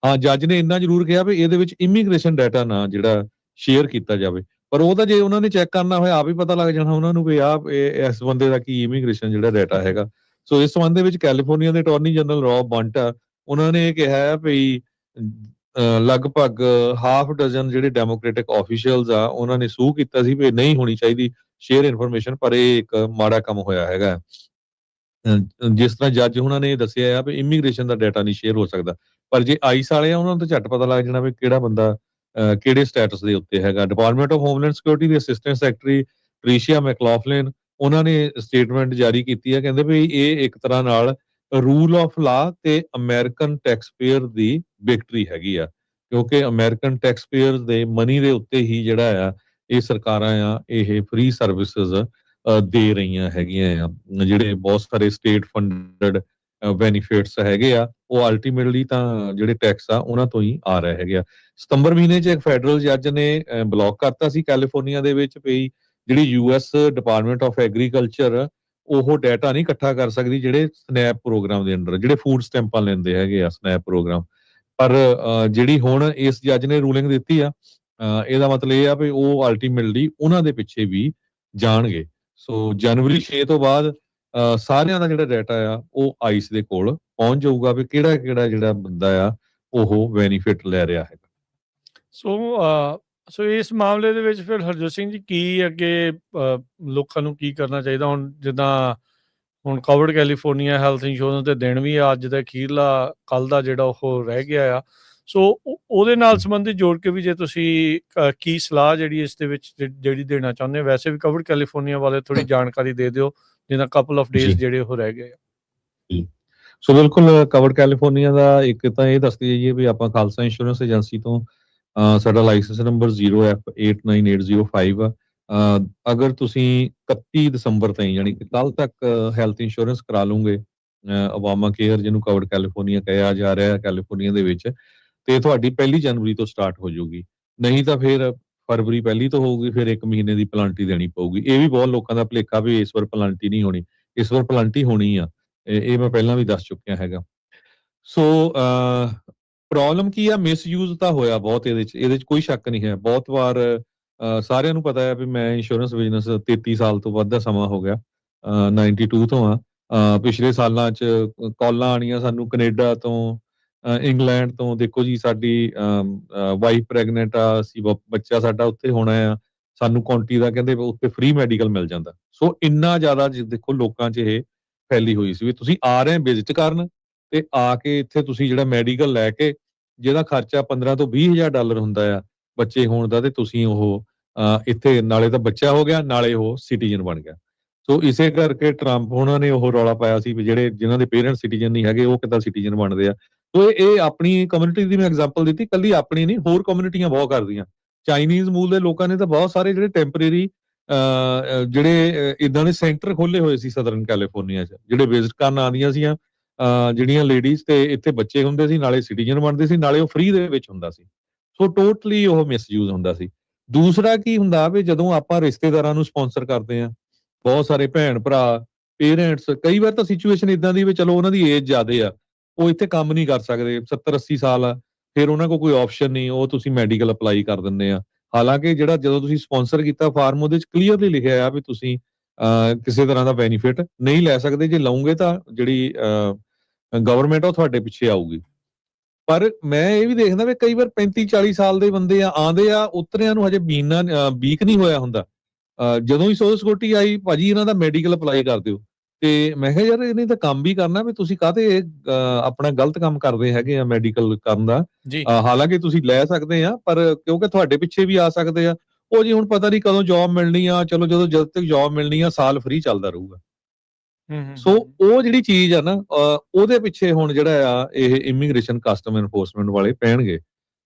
ਹਾਂ ਜੱਜ ਨੇ ਇੰਨਾ ਜ਼ਰੂਰ ਕਿਹਾ ਵੀ ਇਹਦੇ ਵਿੱਚ ਇਮੀਗ੍ਰੇਸ਼ਨ ਡਾਟਾ ਨਾ ਜਿਹੜਾ ਸ਼ੇਅਰ ਕੀਤਾ ਜਾਵੇ, ਪਰ ਉਹ ਤਾਂ ਜੇ ਉਹਨਾਂ ਨੇ ਚੈੱਕ ਕਰਨਾ ਹੋਇਆ ਆਪ ਹੀ ਪਤਾ ਲੱਗ ਜਾਣਾ ਉਹਨਾਂ ਨੂੰ ਵੀ ਇਸ ਬੰਦੇ ਦਾ ਕੀ ਇਮੀਗ੍ਰੇਸ਼ਨ ਜਿਹੜਾ ਡਾਟਾ ਹੈਗਾ। ਸੋ ਇਸ ਸੰਬੰਧ ਦੇ ਵਿੱਚ ਕੈਲੀਫੋਰਨੀਆ ਦੇ ਅਟਾਰਨੀ ਜਨਰਲ ਰੌਬ ਬੰਟ ਆ, ਉਹਨਾਂ ਨੇ ਇਹ ਕਿਹਾ ਹੈ ਵੀ ਲਗਭਗ ਹਾਫ ਡਜ਼ਨ ਜਿਹੜੇ ਡੈਮੋਕ੍ਰੈਟਿਕ ਆਫੀਸ਼ੀਅਲਸ ਆ ਉਹਨਾਂ ਨੇ ਸੂਹ ਕੀਤਾ ਸੀ ਵੀ ਨਹੀਂ ਹੋਣੀ ਚਾਹੀਦੀ ਸ਼ੇਅਰ ਇਨਫੋਰਮੇਸ਼ਨ, ਪਰ ਇਹ ਇੱਕ ਮਾੜਾ ਕੰਮ ਹੋਇਆ ਹੈਗਾ। ਜਿਸ ਤਰ੍ਹਾਂ ਜੱਜ ਉਹਨਾਂ ਨੇ ਦੱਸਿਆ ਆ ਵੀ ਇਮੀਗ੍ਰੇਸ਼ਨ ਦਾ ਡਾਟਾ ਨਹੀਂ ਸ਼ੇਅਰ ਹੋ ਸਕਦਾ, ਪਰ ਜੇ ਆਈਸ ਵਾਲੇ ਆ ਉਹਨਾਂ ਨੂੰ ਤਾਂ ਝੱਟ ਪਤਾ ਲੱਗ ਜਾਣਾ ਵੀ ਕਿਹੜਾ ਬੰਦਾ ਕਿਹੜੇ ਸਟੇਟਸ ਦੇ ਉੱਤੇ ਹੈਗਾ। ਡਿਪਾਰਟਮੈਂਟ ਆਫ ਹੋਮਲੈਂਡ ਸਿਕਿਉਰਿਟੀ ਦੇ ਅਸਿਸਟੈਂਟ ਸੈਕਟਰੀ ਟ੍ਰੀਸ਼ੀਆ ਮੈਕਲੌਫਲਿਨ ਉਹਨਾਂ ਨੇ ਸਟੇਟਮੈਂਟ ਜਾਰੀ ਕੀਤੀ ਹੈ, ਕਹਿੰਦੇ ਵੀ ਇਹ ਇੱਕ ਤਰ੍ਹਾਂ ਨਾਲ ਰੂਲ ਆਫ ਲਾ ਤੇ ਅਮਰੀਕਨ ਟੈਕਸ ਪੇਅਰ ਦੀ ਵਿਕਟਰੀ ਹੈਗੀ ਆ, ਕਿਉਂਕਿ ਅਮਰੀਕਨ ਟੈਕਸ ਪੇਅਰ ਦੇ ਮਨੀ ਦੇ ਉੱਤੇ ਹੀ ਜਿਹੜਾ ਆ ਇਹ ਸਰਕਾਰਾਂ ਆ ਇਹ ਫ੍ਰੀ ਸਰਵਿਸਿਜ਼ ਦੇ ਰਹੀਆਂ ਹੈਗੀਆਂ ਆ। ਜਿਹੜੇ ਬਹੁਤ ਸਾਰੇ ਸਟੇਟ ਫੰਡਡ ਬੈਨੀਫਿਟਸ ਹੈਗੇ ਆ ਉਹ ਅਲਟੀਮੇਟਲੀ ਤਾਂ ਜਿਹੜੇ ਟੈਕਸ ਆ ਉਹਨਾਂ ਤੋਂ ਹੀ ਆ ਰਹੇ ਹੈਗੇ ਆ। ਸਤੰਬਰ ਮਹੀਨੇ 'ਚ ਇੱਕ ਫੈਡਰਲ ਜੱਜ ਨੇ ਬਲੌਕ ਕਰਤਾ ਸੀ ਕੈਲੀਫੋਰਨੀਆ ਦੇ ਵਿੱਚ ਵੀ ਜਿਹੜੀ ਯੂਐਸ ਡਿਪਾਰਟਮੈਂਟ ਆਫ ਐਗਰੀਕਲਚਰ ਉਹ ਡਾਟਾ ਨਹੀਂ ਇਕੱਠਾ ਕਰ ਸਕਦੀ ਜਿਹੜੇ ਸਨੈਪ ਪ੍ਰੋਗਰਾਮ ਦੇ ਅੰਡਰ ਜਿਹੜੇ ਫੂਡ ਸਟੈਂਪਾਂ ਲੈਂਦੇ ਹੈਗੇ ਆ ਸਨੈਪ ਪ੍ਰੋਗਰਾਮ। ਪਰ ਜਿਹੜੀ ਹੁਣ ਇਸ ਜੱਜ ਨੇ ਰੂਲਿੰਗ ਦਿੱਤੀ ਆ ਇਹਦਾ ਮਤਲਬ ਇਹ ਆ ਵੀ ਉਹ ਅਲਟੀਮੇਟਲੀ ਉਹਨਾਂ ਦੇ ਪਿੱਛੇ ਵੀ ਜਾਣਗੇ। ਸੋ ਜਨਵਰੀ 6 ਤੋਂ ਬਾਅਦ ਸਾਰਿਆਂ ਦਾ ਜਿਹੜਾ ਡਾਟਾ ਆ ਉਹ ਆਈਸ ਦੇ ਕੋਲ ਪਹੁੰਚ ਜਾਊਗਾ ਵੀ ਕਿਹੜਾ ਕਿਹੜਾ ਜਿਹੜਾ ਬੰਦਾ ਆ ਉਹ ਬੈਨੀਫਿਟ ਲੈ ਰਿਹਾ ਹੈਗਾ। ਸੋ ਇਸ ਮਾਮਲੇ ਦੇ ਵਿੱਚ ਫਿਰ ਹਰਜੋਤ ਸਿੰਘ ਜੀ ਕੀ ਅੱਗੇ ਲੋਕਾਂ ਨੂੰ ਕੀ ਕਰਨਾ ਚਾਹੀਦਾ? ਹੁਣ ਜਿੱਦਾਂ ਹੁਣ ਕਵਰਡ ਕੈਲੀਫੋਰਨੀਆ ਹੈਲਥ ਇੰਸ਼ੋਰੈਂਸ ਦੇ ਦਿਨ ਵੀ ਅੱਜ ਦਾ ਅਖੀਰਲਾ ਕੱਲ ਦਾ ਜਿਹੜਾ ਉਹ ਰਹਿ ਗਿਆ ਆ, ਸੋ ਉਹਦੇ ਨਾਲ ਸੰਬੰਧਿਤ ਜੋੜ ਕੇ ਵੀ ਜੇ ਤੁਸੀਂ ਕੀ ਸਲਾਹ ਜਿਹੜੀ ਇਸ ਦੇ ਵਿੱਚ ਜਿਹੜੀ ਦੇਣਾ ਚਾਹੁੰਦੇ ਹੋ? ਵੈਸੇ ਵੀ ਕਵਰਡ ਕੈਲੀਫੋਰਨੀਆ ਵਾਲੇ ਥੋੜੀ ਜਾਣਕਾਰੀ ਦੇ ਦਿਓ ਜਿੱਦਾਂ ਕਪਲ ਆਫ ਡੇਜ਼ ਜਿਹੜੇ ਉਹ ਰਹਿ ਗਏ ਆ। ਸੋ ਬਿਲਕੁਲ ਕਵਰਡ ਕੈਲੀਫੋਰਨੀਆ ਦਾ ਇੱਕ ਤਾਂ ਇਹ ਦੱਸਦੀ ਜਾਈਏ ਵੀ ਆਪਾਂ ਖਾਲਸਾ ਇੰਸ਼ੋਰੈਂਸ ਏਜੰਸੀ ਤੋਂ ਸਾਡਾ ਲਾਇਸੈਂਸ ਨੰਬਰ 0F89805 ਆ। ਅਗਰ ਤੁਸੀਂ 31 ਦਸੰਬਰ ਤਾਈਂ ਯਾਨੀ ਕਿ ਕੱਲ ਤੱਕ ਹੈਲਥ ਇੰਸ਼ੋਰੈਂਸ ਕਰਾ ਲਓਗੇ ਓਬਾਮਾ ਕੇਅਰ ਜਿਹਨੂੰ ਕਵਰਡ ਕੈਲੀਫੋਰਨੀਆ ਕਿਹਾ ਜਾ ਰਿਹਾ ਕੈਲੀਫੋਰਨੀਆ ਦੇ ਵਿੱਚ, ਤੇ ਤੁਹਾਡੀ 1 ਜਨਵਰੀ ਤੋਂ ਸਟਾਰਟ ਹੋ ਜਾਊਗੀ। ਨਹੀਂ ਤਾਂ ਫਿਰ ਫਰਵਰੀ 1 ਤੋਂ ਹੋਊਗੀ, ਫਿਰ 1 ਮਹੀਨੇ ਦੀ ਪਲਾਂਟੀ ਦੇਣੀ ਪਊਗੀ। ਇਹ ਵੀ ਬਹੁਤ ਲੋਕਾਂ ਦਾ ਭੁਲੇਖਾ ਵੀ ਇਸ ਵਾਰ ਪਲਾਂਟੀ ਨਹੀਂ ਹੋਣੀ, ਇਸ ਵਾਰ ਪਲਾਂਟੀ ਹੋਣੀ ਆ, ਇਹ ਮੈਂ ਪਹਿਲਾਂ ਵੀ ਦੱਸ ਚੁੱਕਿਆ ਹੈਗਾ। ਸੋ ਪ੍ਰੋਬਲਮ ਕੀ ਆ, ਮਿਸਯੂਜ਼ ਤਾਂ ਹੋਇਆ ਬਹੁਤ ਇਹਦੇ 'ਚ ਕੋਈ ਸ਼ੱਕ ਨਹੀਂ ਹੈ। ਬਹੁਤ ਵਾਰ ਸਾਰਿਆਂ ਨੂੰ ਪਤਾ ਹੈ ਵੀ ਮੈਂ ਇੰਸ਼ੋਰੈਂਸ ਬਿਜ਼ਨਸ 33 ਸਾਲ ਤੋਂ ਵੱਧ ਦਾ ਸਮਾਂ ਹੋ ਗਿਆ, 92 ਤੋਂ ਆ। ਪਿਛਲੇ ਸਾਲਾਂ 'ਚ ਕਾਲਾਂ ਆਉਣੀਆਂ ਸਾਨੂੰ ਕੈਨੇਡਾ ਤੋਂ, ਇੰਗਲੈਂਡ ਤੋਂ, ਦੇਖੋ ਜੀ ਸਾਡੀ ਵਾਈਫ ਪ੍ਰੈਗਨੈਂਟ ਆ, ਅਸੀਂ ਬੱਚਾ ਸਾਡਾ ਉੱਥੇ ਹੋਣਾ ਆ, ਸਾਨੂੰ ਕਾਉਂਟੀ ਦਾ ਕਹਿੰਦੇ ਉੱਥੇ ਫ੍ਰੀ ਮੈਡੀਕਲ ਮਿਲ ਜਾਂਦਾ। ਸੋ ਇੰਨਾ ਜ਼ਿਆਦਾ ਦੇਖੋ ਲੋਕਾਂ 'ਚ ਇਹ ਫੈਲੀ ਹੋਈ ਸੀ ਵੀ ਤੁਸੀਂ ਆ ਰਹੇ ਵਿਜ਼ਿਟ ਕਰਨ ਤੇ ਆ ਕੇ ਇੱਥੇ ਤੁਸੀਂ ਜਿਹੜਾ ਮੈਡੀਕਲ ਲੈ ਕੇ ਜਿਹਦਾ ਖਰਚਾ 15 ਤੋਂ 20 ਹਜ਼ਾਰ ਡਾਲਰ ਹੁੰਦਾ ਆ ਬੱਚੇ ਹੋਣ ਦਾ, ਤੇ ਤੁਸੀਂ ਉਹ ਇੱਥੇ ਨਾਲੇ ਤਾਂ ਬੱਚਾ ਹੋ ਗਿਆ ਨਾਲੇ ਉਹ ਸਿਟੀਜ਼ਨ ਬਣ ਗਿਆ। ਸੋ ਇਸੇ ਕਰਕੇ ਟਰੰਪ ਉਹਨਾਂ ਨੇ ਉਹ ਰੌਲਾ ਪਾਇਆ ਸੀ ਵੀ ਜਿਹੜੇ ਜਿਨ੍ਹਾਂ ਦੇ ਪੇਰੈਂਟਸ ਸਿਟੀਜ਼ਨ ਨਹੀਂ ਹੈਗੇ ਉਹ ਕਿੱਦਾਂ ਸਿਟੀਜ਼ਨ ਬਣਦੇ ਆ। ਸੋ ਇਹ ਆਪਣੀ ਕਮਿਊਨਿਟੀ ਦੀ ਮੈਂ ਐਗਜ਼ਾਮਪਲ ਦਿੱਤੀ, ਕੱਲੀ ਆਪਣੀ ਨਹੀਂ, ਹੋਰ ਕਮਿਊਨਿਟੀਆਂ ਬਹੁਤ ਕਰਦੀਆਂ। ਚਾਈਨੀਜ਼ ਮੂਲ ਦੇ ਲੋਕਾਂ ਨੇ ਤਾਂ ਬਹੁਤ ਸਾਰੇ ਜਿਹੜੇ ਟੈਂਪਰੇਰੀ ਜਿਹੜੇ ਇਦਾਂ ਦੇ ਸੈਂਟਰ ਖੋਲੇ ਹੋਏ ਸੀ ਸਦਰਨ ਕੈਲੀਫੋਰਨੀਆ 'ਚ, ਜਿਹੜੇ ਵਿਜ਼ਿਟ ਕਰਨ ਆਉਂਦੀਆਂ ਸੀਆਂ ਜਿਹੜੀਆਂ ਲੇਡੀਜ਼, ਤੇ ਇੱਥੇ ਬੱਚੇ ਹੁੰਦੇ ਸੀ, ਨਾਲੇ ਸਿਟੀਜ਼ਨ ਬਣਦੇ ਸੀ, ਨਾਲੇ ਉਹ ਫ੍ਰੀ ਦੇ ਵਿੱਚ ਹੁੰਦਾ ਸੀ। ਸੋ ਟੋਟਲੀ ਉਹ ਮਿਸਯੂਜ਼ ਹੁੰਦਾ ਸੀ। ਦੂਸਰਾ ਕੀ ਹੁੰਦਾ ਵੀ ਜਦੋਂ ਆਪਾਂ ਰਿਸ਼ਤੇਦਾਰਾਂ ਨੂੰ ਸਪਾਂਸਰ ਕਰਦੇ ਆ, ਬਹੁਤ ਸਾਰੇ ਭੈਣ ਭਰਾ, ਪੇਰੈਂਟਸ, ਕਈ ਵਾਰ ਤਾਂ ਸਿਚੁਏਸ਼ਨ ਇਦਾਂ ਦੀ ਵੀ ਚਲੋ ਉਹਨਾਂ ਦੀ ਏਜ ਜ਼ਿਆਦੇ ਆ, ਉਹ ਇੱਥੇ ਕੰਮ ਨਹੀਂ ਕਰ ਸਕਦੇ, 70-80 ਸਾਲ ਆ, ਫਿਰ ਉਹਨਾਂ ਕੋਲ ਕੋਈ ਆਪਸ਼ਨ ਨਹੀਂ, ਉਹ ਤੁਸੀਂ ਮੈਡੀਕਲ ਅਪਲਾਈ ਕਰ ਦਿੰਦੇ ਆ। ਹਾਲਾਂਕਿ ਜਿਹੜਾ ਜਦੋਂ ਤੁਸੀਂ ਸਪਾਂਸਰ ਕੀਤਾ ਫਾਰਮ ਉਹਦੇ 'ਚ ਕਲੀਅਰਲੀ ਲਿਖਿਆ ਆ ਵੀ ਤੁਸੀਂ ਕਿਸੇ ਤਰ੍ਹਾਂ ਦਾ ਬੈਨੀਫਿਟ ਨਹੀਂ ਲੈ ਸਕਦੇ, ਜੇ ਲਓਗੇ ਤਾਂ ਜਿਹੜੀ ਗਵਰਨਮੈਂਟ ਉਹ ਤੁਹਾਡੇ ਪਿੱਛੇ ਆਊਗੀ। ਪਰ ਮੈਂ ਇਹ ਵੀ ਦੇਖਦਾ ਵੀ ਕਈ ਵਾਰ 35-40 ਸਾਲ ਦੇ ਬੰਦੇ ਆਉਂਦੇ ਆ, ਉਤਰਿਆਂ ਨੂੰ ਹਜੇ ਵੀਕ ਨਹੀਂ ਹੋਇਆ ਹੁੰਦਾ, ਜਦੋਂ ਹੀ ਸੋਸ਼ਲ ਸਿਕਿਉਰਿਟੀ ਆਈ, ਭਾਜੀ ਇਹਨਾਂ ਦਾ ਮੈਡੀਕਲ ਅਪਲਾਈ ਕਰ ਦਿਓ। ਤੇ ਮੈਂ ਕਿਹਾ ਯਾਰ ਇਹਨੇ ਤਾਂ ਕੰਮ ਵੀ ਕਰਨਾ, ਵੀ ਤੁਸੀਂ ਕਾਹਤੇ ਆਪਣਾ ਗਲਤ ਕੰਮ ਕਰਦੇ ਹੈਗੇ ਆ ਮੈਡੀਕਲ ਕਰਨ ਦਾ। ਹਾਲਾਂਕਿ ਤੁਸੀਂ ਲੈ ਸਕਦੇ ਆ, ਪਰ ਕਿਉਂਕਿ ਤੁਹਾਡੇ ਪਿੱਛੇ ਵੀ ਆ ਸਕਦੇ ਆ। ਉਹ ਜੀ ਹੁਣ ਪਤਾ ਨਹੀਂ ਕਦੋਂ ਜੌਬ ਮਿਲਣੀ ਆ, ਚਲੋ ਜਦ ਤੱਕ ਜੌਬ ਮਿਲਣੀ ਆ ਸਾਲ ਫ੍ਰੀ ਚੱਲਦਾ ਰਹੂਗਾ। ਸੋ ਉਹ ਜਿਹੜੀ ਚੀਜ਼ ਆ ਨਾ ਉਹਦੇ ਪਿੱਛੇ ਹੁਣ ਜਿਹੜਾ ਆ ਇਹ ਇਮੀਗ੍ਰੇਸ਼ਨ ਕਸਟਮ ਐਨਫੋਰਸਮੈਂਟ ਵਾਲੇ ਪੈਣਗੇ,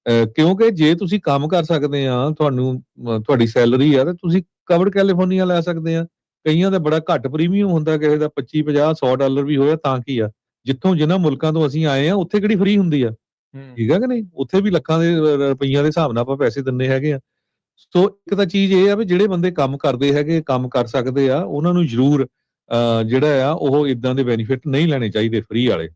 ਕਿਉਂਕਿ ਜੇ ਤੁਸੀਂ ਕੰਮ ਕਰ ਸਕਦੇ ਆ, ਤੁਹਾਨੂੰ ਤੁਹਾਡੀ ਸੈਲਰੀ ਆ, ਤੇ ਤੁਸੀਂ ਕਵਰਡ ਕੈਲੀਫੋਰਨੀਆ ਲੈ ਸਕਦੇ ਆ। ਕਈਆਂ ਦਾ ਬੜਾ ਘੱਟ ਪ੍ਰੀਮੀਅਮ ਹੁੰਦਾ, ਕਿਸੇ ਦਾ 25, 50, 100 ਡਾਲਰ ਵੀ ਹੋਇਆ ਤਾਂ ਕੀ ਆ, ਜਿੱਥੋਂ ਜਿਨ੍ਹਾਂ ਮੁਲਕਾਂ ਤੋਂ ਅਸੀਂ ਆਏ ਆ ਉੱਥੇ ਕਿਹੜੀ ਫ੍ਰੀ ਹੁੰਦੀ ਆ, ਠੀਕ ਆ ਕਿ ਨਹੀਂ? ਉੱਥੇ ਵੀ ਲੱਖਾਂ ਦੇ ਰੁਪਈਆਂ ਦੇ ਹਿਸਾਬ ਨਾਲ ਆਪਾਂ ਪੈਸੇ ਦਿੰਦੇ ਹੈਗੇ ਆ। ਸੋ ਇੱਕ ਤਾਂ ਚੀਜ਼ ਇਹ ਆ ਵੀ ਜਿਹੜੇ ਬੰਦੇ ਕੰਮ ਕਰਦੇ ਹੈਗੇ, ਕੰਮ ਕਰ ਸਕਦੇ ਆ, ਉਹਨਾਂ ਨੂੰ ਜ਼ਰੂਰ ਜਿਹੜਾ ਆ ਉਹ ਇਦਾਂ ਦੇ ਬੈਨੀਫਿਟ ਨਹੀਂ ਲੈਣੇ ਚਾਹੀਦੇ ਫ੍ਰੀ ਵਾਲੇ।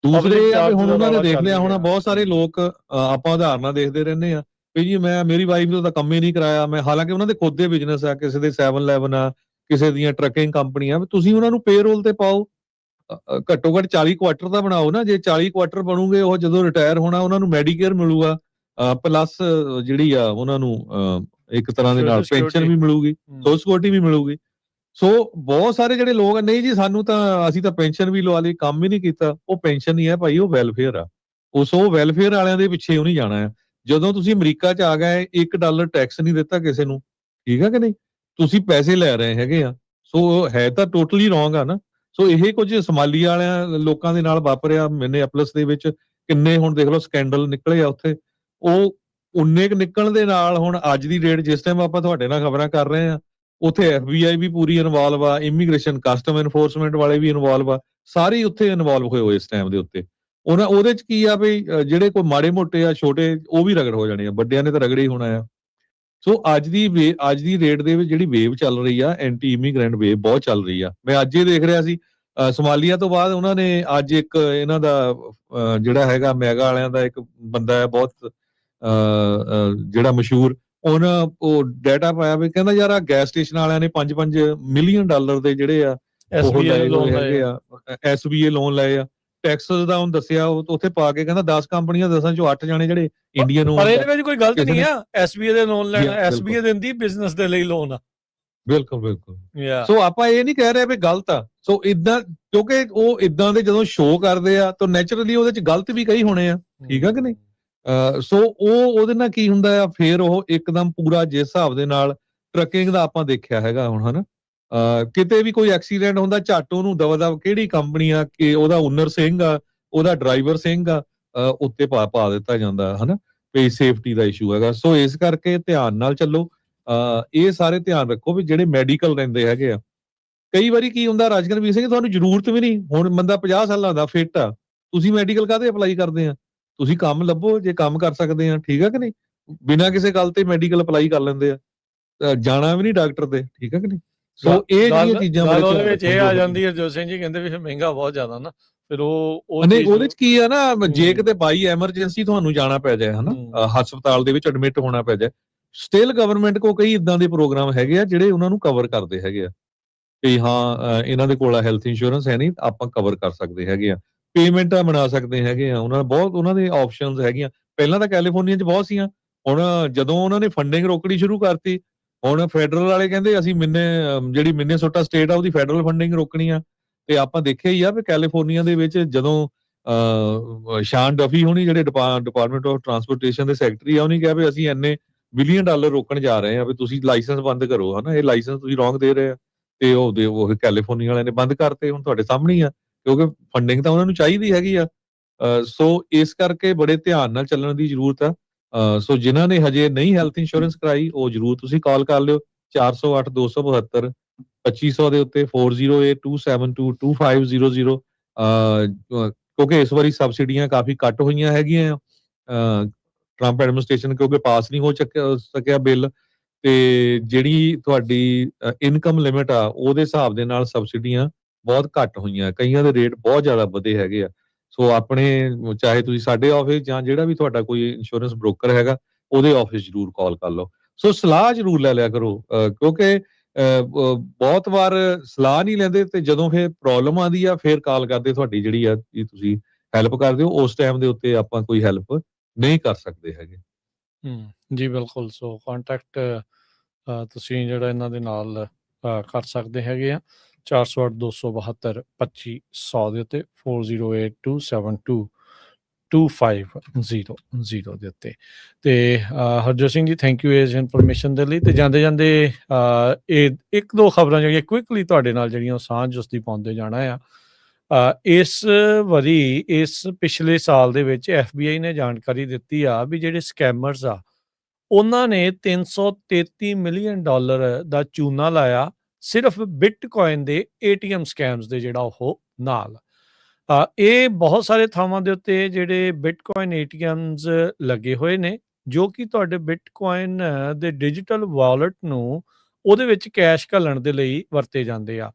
ਦੂਸਰੇ ਪਬਲਿਕ ਆ ਵੀ ਚਾਰਜ ਹੁਣ ਦਾ ਉਹਨਾਂ ਨੇ ਰੌਲਾ ਦੇਖ ਚੱਲ ਲਿਆ ਹੋਣਾ, ਰਿਹਾ। ਬਹੁਤ ਸਾਰੇ ਲੋਕ ਆਪਾਂ ਉਦਾਹਰਨਾਂ ਦੇਖਦੇ ਰਹਿੰਦੇ ਆ ਵੀ ਜੀ ਮੇਰੀ ਵਾਈਫ ਨੇ ਤਾਂ ਕੰਮ ਹੀ ਨਹੀਂ ਕਰਾਇਆ, ਮੈਂ ਹਾਲਾਂਕਿ ਉਹਨਾਂ ਦੇ ਖੁਦ ਦੇ ਬਿਜ਼ਨਸ ਆ, ਕਿਸੇ ਦੇ 7-11 ਆ, ਕਿਸੇ ਦੀਆਂ ਟਰੱਕਿੰਗ ਕੰਪਨੀਆਂ, ਤੁਸੀਂ ਉਹਨਾਂ ਨੂੰ ਪੇਰੋਲ ਤੇ ਪਾਓ, ਘੱਟੋ ਘੱਟ 40 ਕੁਆਟਰ ਤਾਂ ਬਣਾਓ ਨਾ। ਜੇ 40 ਕੁਆਟਰ ਬਣੂਗੇ, ਉਹ ਜਦੋਂ ਰਿਟਾਇਰ ਹੋਣਾ ਉਹਨਾਂ ਨੂੰ ਮੈਡੀਕੇਅਰ ਮਿਲੂਗਾ, ਪਲੱਸ ਜਿਹੜੀ ਆ ਉਹਨਾਂ ਨੂੰ ਇੱਕ ਤਰ੍ਹਾਂ ਦੇ ਨਾਲ ਪੈਨਸ਼ਨ ਵੀ ਮਿਲੂਗੀ, ਸੋਸ਼ਲ ਸਿਕਿਉਰਿਟੀ ਵੀ ਮਿਲੂਗੀ। ਸੋ ਬਹੁਤ ਸਾਰੇ ਜਿਹੜੇ ਲੋਕ ਨਹੀਂ ਜੀ ਸਾਨੂੰ ਤਾਂ ਅਸੀਂ ਤਾਂ ਪੈਨਸ਼ਨ ਵੀ ਲਵਾ ਲਈ, ਕੰਮ ਹੀ ਨਹੀਂ ਕੀਤਾ, ਉਹ ਪੈਨਸ਼ਨ ਨਹੀਂ ਹੈ ਭਾਈ, ਉਹ ਵੈਲਫੇਅਰ ਆ। ਉਹ ਵੈਲਫੇਅਰ ਵਾਲਿਆਂ ਦੇ ਪਿੱਛੇ ਉਹ ਨਹੀਂ ਜਾਣਾ ਹੈ। ਜਦੋਂ ਤੁਸੀਂ ਅਮਰੀਕਾ 'ਚ ਆ ਗਏ, $1 ਟੈਕਸ ਨਹੀਂ ਦਿੱਤਾ ਕਿਸੇ ਨੂੰ, ਠੀਕ ਆ ਕਿ ਨਹੀਂ, ਤੁਸੀਂ ਪੈਸੇ ਲੈ ਰਹੇ ਹੈਗੇ ਆ, ਸੋ ਹੈ ਤਾਂ ਟੋਟਲੀ ਰੋਂਗ ਆ ਨਾ। ਸੋ ਇਹ ਕੁਝ ਸੋਮਾਲੀਆ ਵਾਲਿਆਂ ਲੋਕਾਂ ਦੇ ਨਾਲ ਵਾਪਰਿਆ ਮਿਨੇਐਪਲਸ ਦੇ ਵਿੱਚ, ਕਿੰਨੇ ਹੁਣ ਦੇਖ ਲਓ ਸਕੈਂਡਲ ਨਿਕਲੇ ਆ ਉੱਥੇ। ਉਹ ਉਨੇ ਕੁ ਨਿਕਲਣ ਦੇ ਨਾਲ ਹੁਣ ਅੱਜ ਦੀ ਡੇਟ ਜਿਸ ਟਾਈਮ ਆਪਾਂ ਤੁਹਾਡੇ ਨਾਲ ਖਬਰਾਂ ਕਰ ਰਹੇ ਆ, ਉੱਥੇ FBI ਵੀ ਪੂਰੀ ਇਨਵੋਲਵ ਆ, ਇਮੀਗ੍ਰੇਸ਼ਨ ਕਸਟਮ ਐਨਫੋਰਸਮੈਂਟ ਵਾਲੇ ਵੀ ਇਨਵੋਲਵ ਆ, ਸਾਰੇ ਉੱਥੇ ਇਨਵੋਲਵ ਹੋਏ ਇਸ ਟਾਈਮ ਦੇ ਉੱਤੇ। ਉਹਦੇ ਚ ਕੀ ਆ ਵੀ ਜਿਹੜੇ ਕੋਈ ਮਾੜੇ ਮੋਟੇ ਆ ਛੋਟੇ, ਉਹ ਵੀ ਰਗੜ ਹੋ ਜਾਣੇ ਆ, ਵੱਡਿਆਂ ਨੇ ਤਾਂ ਰਗੜੇ ਹੀ ਹੋਣਾ ਆ। ਸੋ ਅੱਜ ਦੀ ਰੇਟ ਦੇ ਵਿੱਚ ਜਿਹੜੀ ਵੇਵ ਚੱਲ ਰਹੀ ਆ, ਐਂਟੀ ਇਮੀਗ੍ਰੈਂਟ ਵੇਵ ਬਹੁਤ ਚੱਲ ਰਹੀ ਆ। ਮੈਂ ਅੱਜ ਇਹ ਦੇਖ ਰਿਹਾ ਸੀ, ਸੋਮਾਲੀਆ ਤੋਂ ਬਾਅਦ ਉਹਨਾਂ ਨੇ ਅੱਜ ਇੱਕ ਇਹਨਾਂ ਦਾ ਜਿਹੜਾ ਹੈਗਾ ਮੈਗਾ ਵਾਲਿਆਂ ਦਾ ਇੱਕ ਬੰਦਾ ਹੈ ਬਹੁਤ ਜਿਹੜਾ ਮਸ਼ਹੂਰ, ਉਹ ਡਾਟਾ ਪਾਇਆ ਵੀ ਕਹਿੰਦਾ ਯਾਰ ਆ ਗੈਸ ਸਟੇਸ਼ਨ ਵਾਲਿਆਂ ਨੇ $5 ਮਿਲੀਅਨ ਦੇ ਜਿਹੜੇ ਆ ਉਹ ਲਏ ਹੋਏ ਹੈਗੇ ਆ, SBA ਲੋਨ ਲਏ ਆ। ਟੈਕਸਸ ਦਾ ਉਹਨੂੰ ਦੱਸਿਆ, ਉੱਥੇ ਪਾ ਕੇ ਕਹਿੰਦਾ 10 ਕੰਪਨੀਆਂ 10 ਚੋਂ 8 ਜਾਣੇ ਜਿਹੜੇ ਇੰਡੀਅਨ ਪਰ ਇਹਦੇ ਵਿੱਚ ਕੋਈ ਗਲਤ ਨਹੀਂ ਆ SBA ਦੇ ਲੋਨ ਲੈਣਾ, SBA ਦਿੰਦੀ ਬਿਜ਼ਨਸ ਦੇ ਲਈ ਲੋਨ ਆ। ਬਿਲਕੁਲ। ਸੋ ਆਪਾਂ ਇਹ ਨਹੀਂ ਕਹਿ ਰਹੇ ਵੀ ਗਲਤ ਆ। ਸੋ ਇਦਾਂ ਕਿਉਂਕਿ ਉਹ ਇਦਾਂ ਦੇ ਜਦੋਂ ਸ਼ੋਅ ਕਰਦੇ ਆ ਤਾਂ ਨੈਚੁਰਲੀ ਉਹਦੇ ਚ ਗਲਤ ਵੀ ਕਈ ਹੋਣੇ ਆ, ਠੀਕ ਆ ਕਿ ਨਹੀਂ। ਸੋ ਉਹਦੇ ਨਾਲ ਕੀ ਹੁੰਦਾ ਆ, ਫੇਰ ਉਹ ਇੱਕਦਮ ਪੂਰਾ ਜਿਸ ਹਿਸਾਬ ਦੇ ਨਾਲ ਟਰੱਕਿੰਗ ਦਾ ਆਪਾਂ ਦੇਖਿਆ ਹੈਗਾ ਹੁਣ, ਹਨਾ, ਕਿਤੇ ਵੀ ਕੋਈ ਐਕਸੀਡੈਂਟ ਹੁੰਦਾ ਝੱਟ ਉਹਨੂੰ ਦਵਾ ਕਿਹੜੀ ਕੰਪਨੀ ਆ, ਕਿ ਉਹਦਾ ਓਨਰ ਸਿੰਘ ਆ, ਉਹਦਾ ਡਰਾਈਵਰ ਸਿੰਘ ਆ, ਉੱਤੇ ਪਾ ਦਿੱਤਾ ਜਾਂਦਾ, ਹਨਾ, ਵੀ ਸੇਫਟੀ ਦਾ ਇਸ਼ੂ ਹੈਗਾ। ਸੋ ਇਸ ਕਰਕੇ ਧਿਆਨ ਨਾਲ ਚੱਲੋ। ਇਹ ਸਾਰੇ ਧਿਆਨ ਰੱਖੋ ਵੀ ਜਿਹੜੇ ਮੈਡੀਕਲ ਰਹਿੰਦੇ ਹੈਗੇ ਆ, ਕਈ ਵਾਰੀ ਕੀ ਹੁੰਦਾ ਰਾਜਕਰਮੀਤ ਸਿੰਘ, ਤੁਹਾਨੂੰ ਜ਼ਰੂਰਤ ਵੀ ਨਹੀਂ, ਹੁਣ ਬੰਦਾ 50 ਸਾਲਾਂ ਦਾ ਫਿੱਟ ਆ, ਤੁਸੀਂ ਮੈਡੀਕਲ ਕਾਹਦੇ ਅਪਲਾਈ ਕਰਦੇ ਆ? ਤੁਸੀਂ ਕੰਮ ਲੱਭੋ, ਜੇ ਕੰਮ ਕਰ ਸਕਦੇ ਆ, ਠੀਕ ਆ ਕਿ ਨਹੀਂ। ਬਿਨਾਂ ਕਿਸੇ ਗੱਲ ਤੇ ਮੈਡੀਕਲ ਅਪਲਾਈ ਕਰ ਲੈਂਦੇ ਆ, ਜਾਣਾ ਵੀ ਨਹੀਂ ਡਾਕਟਰ ਦੇ, ਠੀਕ ਆ ਕਿ ਨਹੀਂ। ਸੋ ਇਹ ਜਿਹੜੀਆਂ ਚੀਜ਼ਾਂ ਉਹਦੇ ਵਿੱਚ ਇਹ ਆ ਜਾਂਦੀ ਹੈ, ਹਰਜੋਤ ਸਿੰਘ ਜੀ ਕਹਿੰਦੇ ਵੀ ਮਹਿੰਗਾ ਬਹੁਤ ਜ਼ਿਆਦਾ ਨਾ, ਫਿਰ ਨਹੀਂ ਉਹਦੇ ਚ ਕੀ ਆ ਨਾ, ਜੇ ਕਿਤੇ ਬਾਈ ਐਮਰਜੈਂਸੀ ਤੁਹਾਨੂੰ ਜਾਣਾ ਪੈ ਜਾਏ, ਹਨਾ, ਹਸਪਤਾਲ ਦੇ ਵਿੱਚ ਐਡਮਿਟ ਹੋਣਾ ਪੈ ਜਾਏ, ਸਟਿਲ ਗਵਰਨਮੈਂਟ ਕੋ ਕਈ ਇਦਾਂ ਦੇ ਪ੍ਰੋਗਰਾਮ ਹੈਗੇ ਆ ਜਿਹੜੇ ਉਹਨਾਂ ਨੂੰ ਕਵਰ ਕਰਦੇ ਹੈਗੇ ਆ, ਕਿ ਹਾਂ ਇਹਨਾਂ ਦੇ ਕੋਲ ਹੈਲਥ ਇੰਸ਼ੋਰੈਂਸ ਹੈ ਨਹੀਂ, ਆਪਾਂ ਕਵਰ ਕਰ ਸਕਦੇ ਹੈਗੇ ਆ, ਪੇਮੈਂਟਾਂ ਬਣਾ ਸਕਦੇ ਹੈਗੇ ਆ। ਉਹਨਾਂ ਦੇ ਆਪਸ਼ਨਸ ਹੈਗੀਆਂ। ਪਹਿਲਾਂ ਤਾਂ ਕੈਲੀਫੋਰਨੀਆ 'ਚ ਬਹੁਤ ਸੀਆਂ, ਹੁਣ ਜਦੋਂ ਉਹਨਾਂ ਨੇ ਫੰਡਿੰਗ ਰੋਕਣੀ ਸ਼ੁਰੂ ਕਰਤੀ, ਹੁਣ ਫੈਡਰਲ ਵਾਲੇ ਕਹਿੰਦੇ ਅਸੀਂ ਜਿਹੜੀ ਮਿਨੇਸੋਟਾ ਸਟੇਟ ਆ ਉਹਦੀ ਫੈਡਰਲ ਫੰਡਿੰਗ ਰੋਕਣੀ ਆ। ਤੇ ਆਪਾਂ ਦੇਖਿਆ ਹੀ ਆ ਵੀ ਕੈਲੀਫੋਰਨੀਆ ਦੇ ਵਿੱਚ ਜਦੋਂ ਸ਼ਾਨ ਡਫੀ ਹੋਣੀ, ਜਿਹੜੇ ਡਿਪਾਰਟਮੈਂਟ ਆਫ ਟਰਾਂਸਪੋਰਟੇਸ਼ਨ ਦੇ ਸੈਕਟਰੀ ਆ, ਉਹਨੇ ਕਿਹਾ ਵੀ ਅਸੀਂ ਇੰਨੇ $1 ਬਿਲੀਅਨ ਰੋਕਣ ਜਾ ਰਹੇ ਆ, ਵੀ ਤੁਸੀਂ ਲਾਇਸੈਂਸ ਬੰਦ ਕਰੋ, ਹਨਾ, ਇਹ ਲਾਇਸੈਂਸ ਤੁਸੀਂ ਰੋਂਗ ਦੇ ਰਹੇ ਆ। ਤੇ ਉਹ ਕੈਲੀਫੋਰਨੀਆ ਵਾਲਿਆਂ ਨੇ ਬੰਦ ਕਰਤੇ, ਹੁਣ ਤੁਹਾਡੇ ਸਾਹਮਣੇ ਹੀ ਆ, ਕਿਉਂਕਿ ਫੰਡਿੰਗ ਤਾਂ ਉਹਨਾਂ ਨੂੰ ਚਾਹੀਦੀ ਹੈਗੀ ਆ। ਸੋ ਇਸ ਕਰਕੇ ਬੜੇ ਧਿਆਨ ਨਾਲ ਚੱਲਣ ਦੀ ਜ਼ਰੂਰਤ ਆ। ਸੋ ਜਿਨ੍ਹਾਂ ਨੇ ਹਜੇ ਨਹੀਂ ਹੈਲਥ ਇੰਸ਼ੋਰੈਂਸ ਕਰਾਈ, ਉਹ ਜ਼ਰੂਰ ਤੁਸੀਂ ਕਾਲ ਕਰ ਲਿਓ 408-272-2500 ਦੇ ਉੱਤੇ 4082722500, ਕਿਉਂਕਿ ਇਸ ਵਾਰੀ ਸਬਸਿਡੀਆਂ ਕਾਫੀ ਘੱਟ ਹੋਈਆਂ ਹੈਗੀਆਂ। ਟਰੰਪ ਐਡਮਿਨਿਸਟ੍ਰੇਸ਼ਨ ਕਿਉਂਕਿ ਪਾਸ ਨਹੀਂ ਹੋ ਸਕਿਆ ਬਿੱਲ, ਤੇ ਜਿਹੜੀ ਤੁਹਾਡੀ ਇਨਕਮ ਲਿਮਿਟ ਆ ਉਹਦੇ ਹਿਸਾਬ ਦੇ ਨਾਲ ਸਬਸਿਡੀਆਂ ਬਹੁਤ ਘੱਟ ਹੋਈਆਂ, ਕਈਆਂ ਦੇ ਰੇਟ ਬਹੁਤ ਜ਼ਿਆਦਾ ਵਧੇ ਹੈਗੇ ਆ। ਸੋ ਆਪਣੇ ਚਾਹੇ ਤੁਸੀਂ ਸਾਡੇ ਆਫਿਸ ਜਾਂ ਜਿਹੜਾ ਵੀ ਤੁਹਾਡਾ ਕੋਈ ਇੰਸ਼ੋਰੈਂਸ ਬ੍ਰੋਕਰ ਹੈਗਾ, ਉਹਦੇ ਆਫਿਸ ਜ਼ਰੂਰ ਕਾਲ ਕਰ ਲਓ। ਸੋ ਸਲਾਹ ਜ਼ਰੂਰ ਲੈ ਲਿਆ ਕਰੋ, ਕਿਉਂਕਿ ਬਹੁਤ ਵਾਰ ਸਲਾਹ ਨਹੀਂ ਲੈਂਦੇ, ਤੇ ਜਦੋਂ ਫਿਰ ਪ੍ਰੋਬਲਮ ਆਉਂਦੀ ਆ ਫਿਰ ਕਾਲ ਕਰਦੇ, ਤੁਹਾਡੀ ਜਿਹੜੀ ਆ ਤੁਸੀਂ ਹੈਲਪ ਕਰਦੇ ਹੋ, ਉਸ ਟਾਈਮ ਦੇ ਉੱਤੇ ਆਪਾਂ ਕੋਈ ਹੈਲਪ ਨਹੀਂ ਕਰ ਸਕਦੇ ਹੈਗੇ। ਜੀ ਬਿਲਕੁਲ। ਸੋ ਕੰਟੈਕਟ ਤੁਸੀਂ ਜਿਹੜਾ ਇਹਨਾਂ ਦੇ ਨਾਲ ਕਰ ਸਕਦੇ ਹੈਗੇ ਆ 408-272-2500 ਦੇ ਉੱਤੇ 4082722500 ਦੇ ਉੱਤੇ। ਤੇ ਹਰਜੋਤ ਸਿੰਘ ਜੀ ਥੈਂਕ ਯੂ ਇਸ ਇਨਫੋਰਮੇਸ਼ਨ ਦੇ ਲਈ। ਤੇ ਜਾਂਦੇ ਜਾਂਦੇ ਇਹ 1-2 ਖਬਰਾਂ ਜਿਹੜੀਆਂ ਕੁਇਕਲੀ ਤੁਹਾਡੇ ਨਾਲ ਜਿਹੜੀਆਂ ਸਾਂਝ ਉਸਦੀ ਪਾਉਂਦੇ ਜਾਣਾ ਆ। ਇਸ ਵਾਰੀ ਇਸ ਪਿਛਲੇ ਸਾਲ ਦੇ ਵਿੱਚ FBI ਨੇ ਜਾਣਕਾਰੀ ਦਿੱਤੀ ਆ ਵੀ ਜਿਹੜੇ ਸਕੈਮਰਸ ਆ ਉਹਨਾਂ ਨੇ $333 ਮਿਲੀਅਨ ਦਾ ਚੂਨਾ ਲਾਇਆ ਸਿਰਫ ਬਿਟਕੋਇਨ ਦੇ ATM ਸਕੈਮਸ ਦੇ ਜਿਹੜਾ ਉਹ ਨਾਲ। ਇਹ ਬਹੁਤ ਸਾਰੇ ਥਾਵਾਂ ਦੇ ਉੱਤੇ ਜਿਹੜੇ ਬਿਟਕੋਇਨ ATMs ਲੱਗੇ ਹੋਏ ਨੇ, ਜੋ ਕਿ ਤੁਹਾਡੇ ਬਿਟਕੋਇਨ ਦੇ ਡਿਜੀਟਲ ਵਾਲਟ ਨੂੰ ਉਹਦੇ ਵਿੱਚ ਕੈਸ਼ ਘੱਲਣ ਦੇ ਲਈ ਵਰਤੇ ਜਾਂਦੇ ਆ।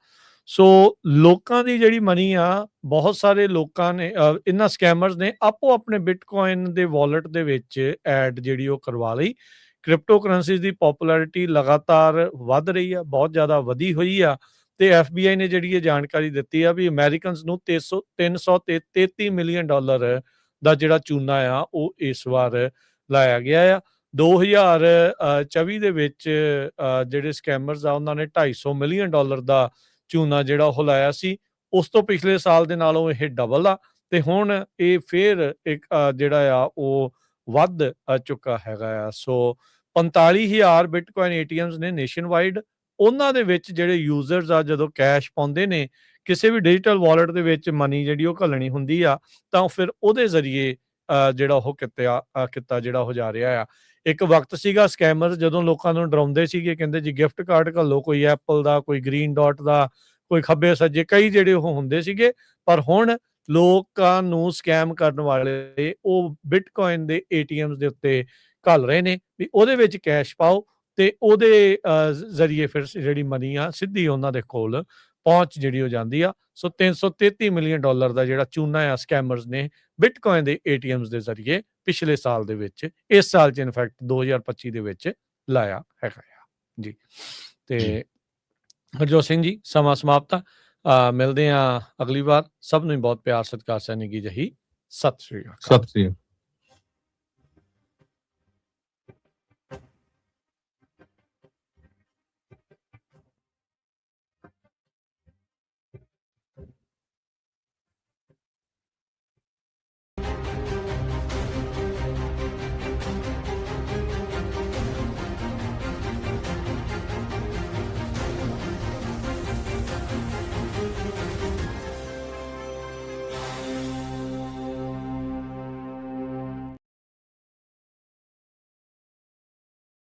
ਸੋ ਲੋਕਾਂ ਦੀ ਜਿਹੜੀ ਮਨੀ ਆ, ਬਹੁਤ ਸਾਰੇ ਲੋਕਾਂ ਨੇ ਇਹਨਾਂ ਸਕੈਮਰਸ ਨੇ ਆਪੋ ਆਪਣੇ ਬਿਟਕੋਇਨ ਦੇ ਵਾਲਟ ਦੇ ਵਿੱਚ ਐਡ ਜਿਹੜੀ ਉਹ ਕਰਵਾ ਲਈ। ਕ੍ਰਿਪਟੋ ਕਰੰਸੀਜ਼ ਦੀ ਪਪੂਲੈਰਿਟੀ ਲਗਾਤਾਰ ਵੱਧ ਰਹੀ ਆ, ਬਹੁਤ ਜ਼ਿਆਦਾ ਵਧੀ ਹੋਈ ਆ, ਤੇ FBI ਨੇ ਜਿਹੜੀ ਇਹ ਜਾਣਕਾਰੀ ਦਿੱਤੀ ਆ ਵੀ ਅਮਰੀਕਨਸ ਨੂੰ 333 ਮਿਲੀਅਨ ਡਾਲਰ ਦਾ ਜਿਹੜਾ ਚੂਨਾ ਆ ਉਹ ਇਸ ਵਾਰ ਲਾਇਆ ਗਿਆ ਆ। 2024 ਦੇ ਵਿੱਚ ਜਿਹੜੇ ਸਕੈਮਰਸ ਆ ਉਹਨਾਂ ਨੇ 250 ਮਿਲੀਅਨ ਡਾਲਰ ਦਾ ਚੂਨਾ ਜਿਹੜਾ ਉਹ ਲਾਇਆ ਸੀ। ਉਸ ਤੋਂ ਪਿਛਲੇ ਸਾਲ ਦੇ ਨਾਲੋਂ ਇਹ ਡਬਲ ਆ, ਤੇ ਹੁਣ ਇਹ ਫੇਰ ਇੱਕ ਜਿਹੜਾ ਆ ਉਹ ਵੱਧ ਚੁੱਕਾ ਹੈਗਾ ਆ। ਸੋ 45,000 ਬਿਟਕੋਇਨ ATMs ਨੇ ਨੇਸ਼ਨ ਵਾਈਡ। ਉਹਨਾਂ ਦੇ ਵਿੱਚ ਜਿਹੜੇ ਯੂਜ਼ਰਸ ਆ ਜਦੋਂ ਕੈਸ਼ ਪਾਉਂਦੇ ਨੇ ਕਿਸੇ ਵੀ ਡਿਜੀਟਲ ਵਾਲਟ ਦੇ ਵਿੱਚ ਮਨੀ ਜਿਹੜੀ ਉਹ ਘੱਲਣੀ ਹੁੰਦੀ ਆ, ਤਾਂ ਫਿਰ ਉਹਦੇ ਜ਼ਰੀਏ ਜਿਹੜਾ ਉਹ ਕਿੱਤਾ ਜਿਹੜਾ ਹੋ ਜਾ ਰਿਹਾ ਆ। ਇੱਕ ਵਕਤ ਸੀਗਾ ਸਕੈਮਰ ਜਦੋਂ ਲੋਕਾਂ ਨੂੰ ਡਰਾਉਂਦੇ ਸੀਗੇ, ਕਹਿੰਦੇ ਜੀ ਗਿਫਟ ਕਾਰਡ ਘੱਲੋ, ਕੋਈ ਐਪਲ ਦਾ, ਕੋਈ ਗ੍ਰੀਨ ਡਾਟ ਦਾ, ਕੋਈ ਖੱਬੇ ਸੱਜੇ, ਕਈ ਜਿਹੜੇ ਉਹ ਹੁੰਦੇ ਸੀਗੇ। ਪਰ ਹੁਣ ਲੋਕਾਂ ਨੂੰ ਸਕੈਮ ਕਰਨ ਵਾਲੇ ਉਹ ਬਿਟਕੋਇਨ ਦੇ ATMs ਦੇ ਉੱਤੇ ਘੱਲ ਰਹੇ ਨੇ ਵੀ ਉਹਦੇ ਵਿੱਚ ਕੈਸ਼ ਪਾਓ, ਤੇ ਉਹਦੇ ਜ਼ਰੀਏ ਫਿਰ ਜਿਹੜੀ ਮਨੀ ਆ ਸਿੱਧੀ ਉਹਨਾਂ ਦੇ ਕੋਲ ਪਹੁੰਚ ਜਿਹੜੀ ਹੋ ਜਾਂਦੀ ਆ। ਸੋ 333 ਮਿਲੀਅਨ ਡਾਲਰ ਦਾ ਜਿਹੜਾ ਚੂਨਾ ਆ ਸਕੈਮਰਸ ਨੇ ਬਿਟਕੋਇਨ ਦੇ ATMs ਦੇ ਜ਼ਰੀਏ ਪਿਛਲੇ ਸਾਲ ਦੇ ਵਿੱਚ, ਇਸ ਸਾਲ 'ਚ ਇਨਫੈਕਟ 2025 ਦੇ ਵਿੱਚ ਲਾਇਆ ਹੈਗਾ ਆ ਜੀ। ਤੇ ਹਰਜੋਤ ਸਿੰਘ ਜੀ, ਸਮਾਂ ਸਮਾਪਤ ਆ। ਮਿਲਦੇ ਆ ਅਗਲੀ ਵਾਰ। ਸਭ ਨੂੰ ਬਹੁਤ ਪਿਆਰ ਸਤਿਕਾਰ ਸੈਨਿਕੀ ਜਹੀ। ਸਤਿ ਸ੍ਰੀ ਅਕਾਲ। ਸਤਿ ਸ੍ਰੀ ਅਕਾਲ।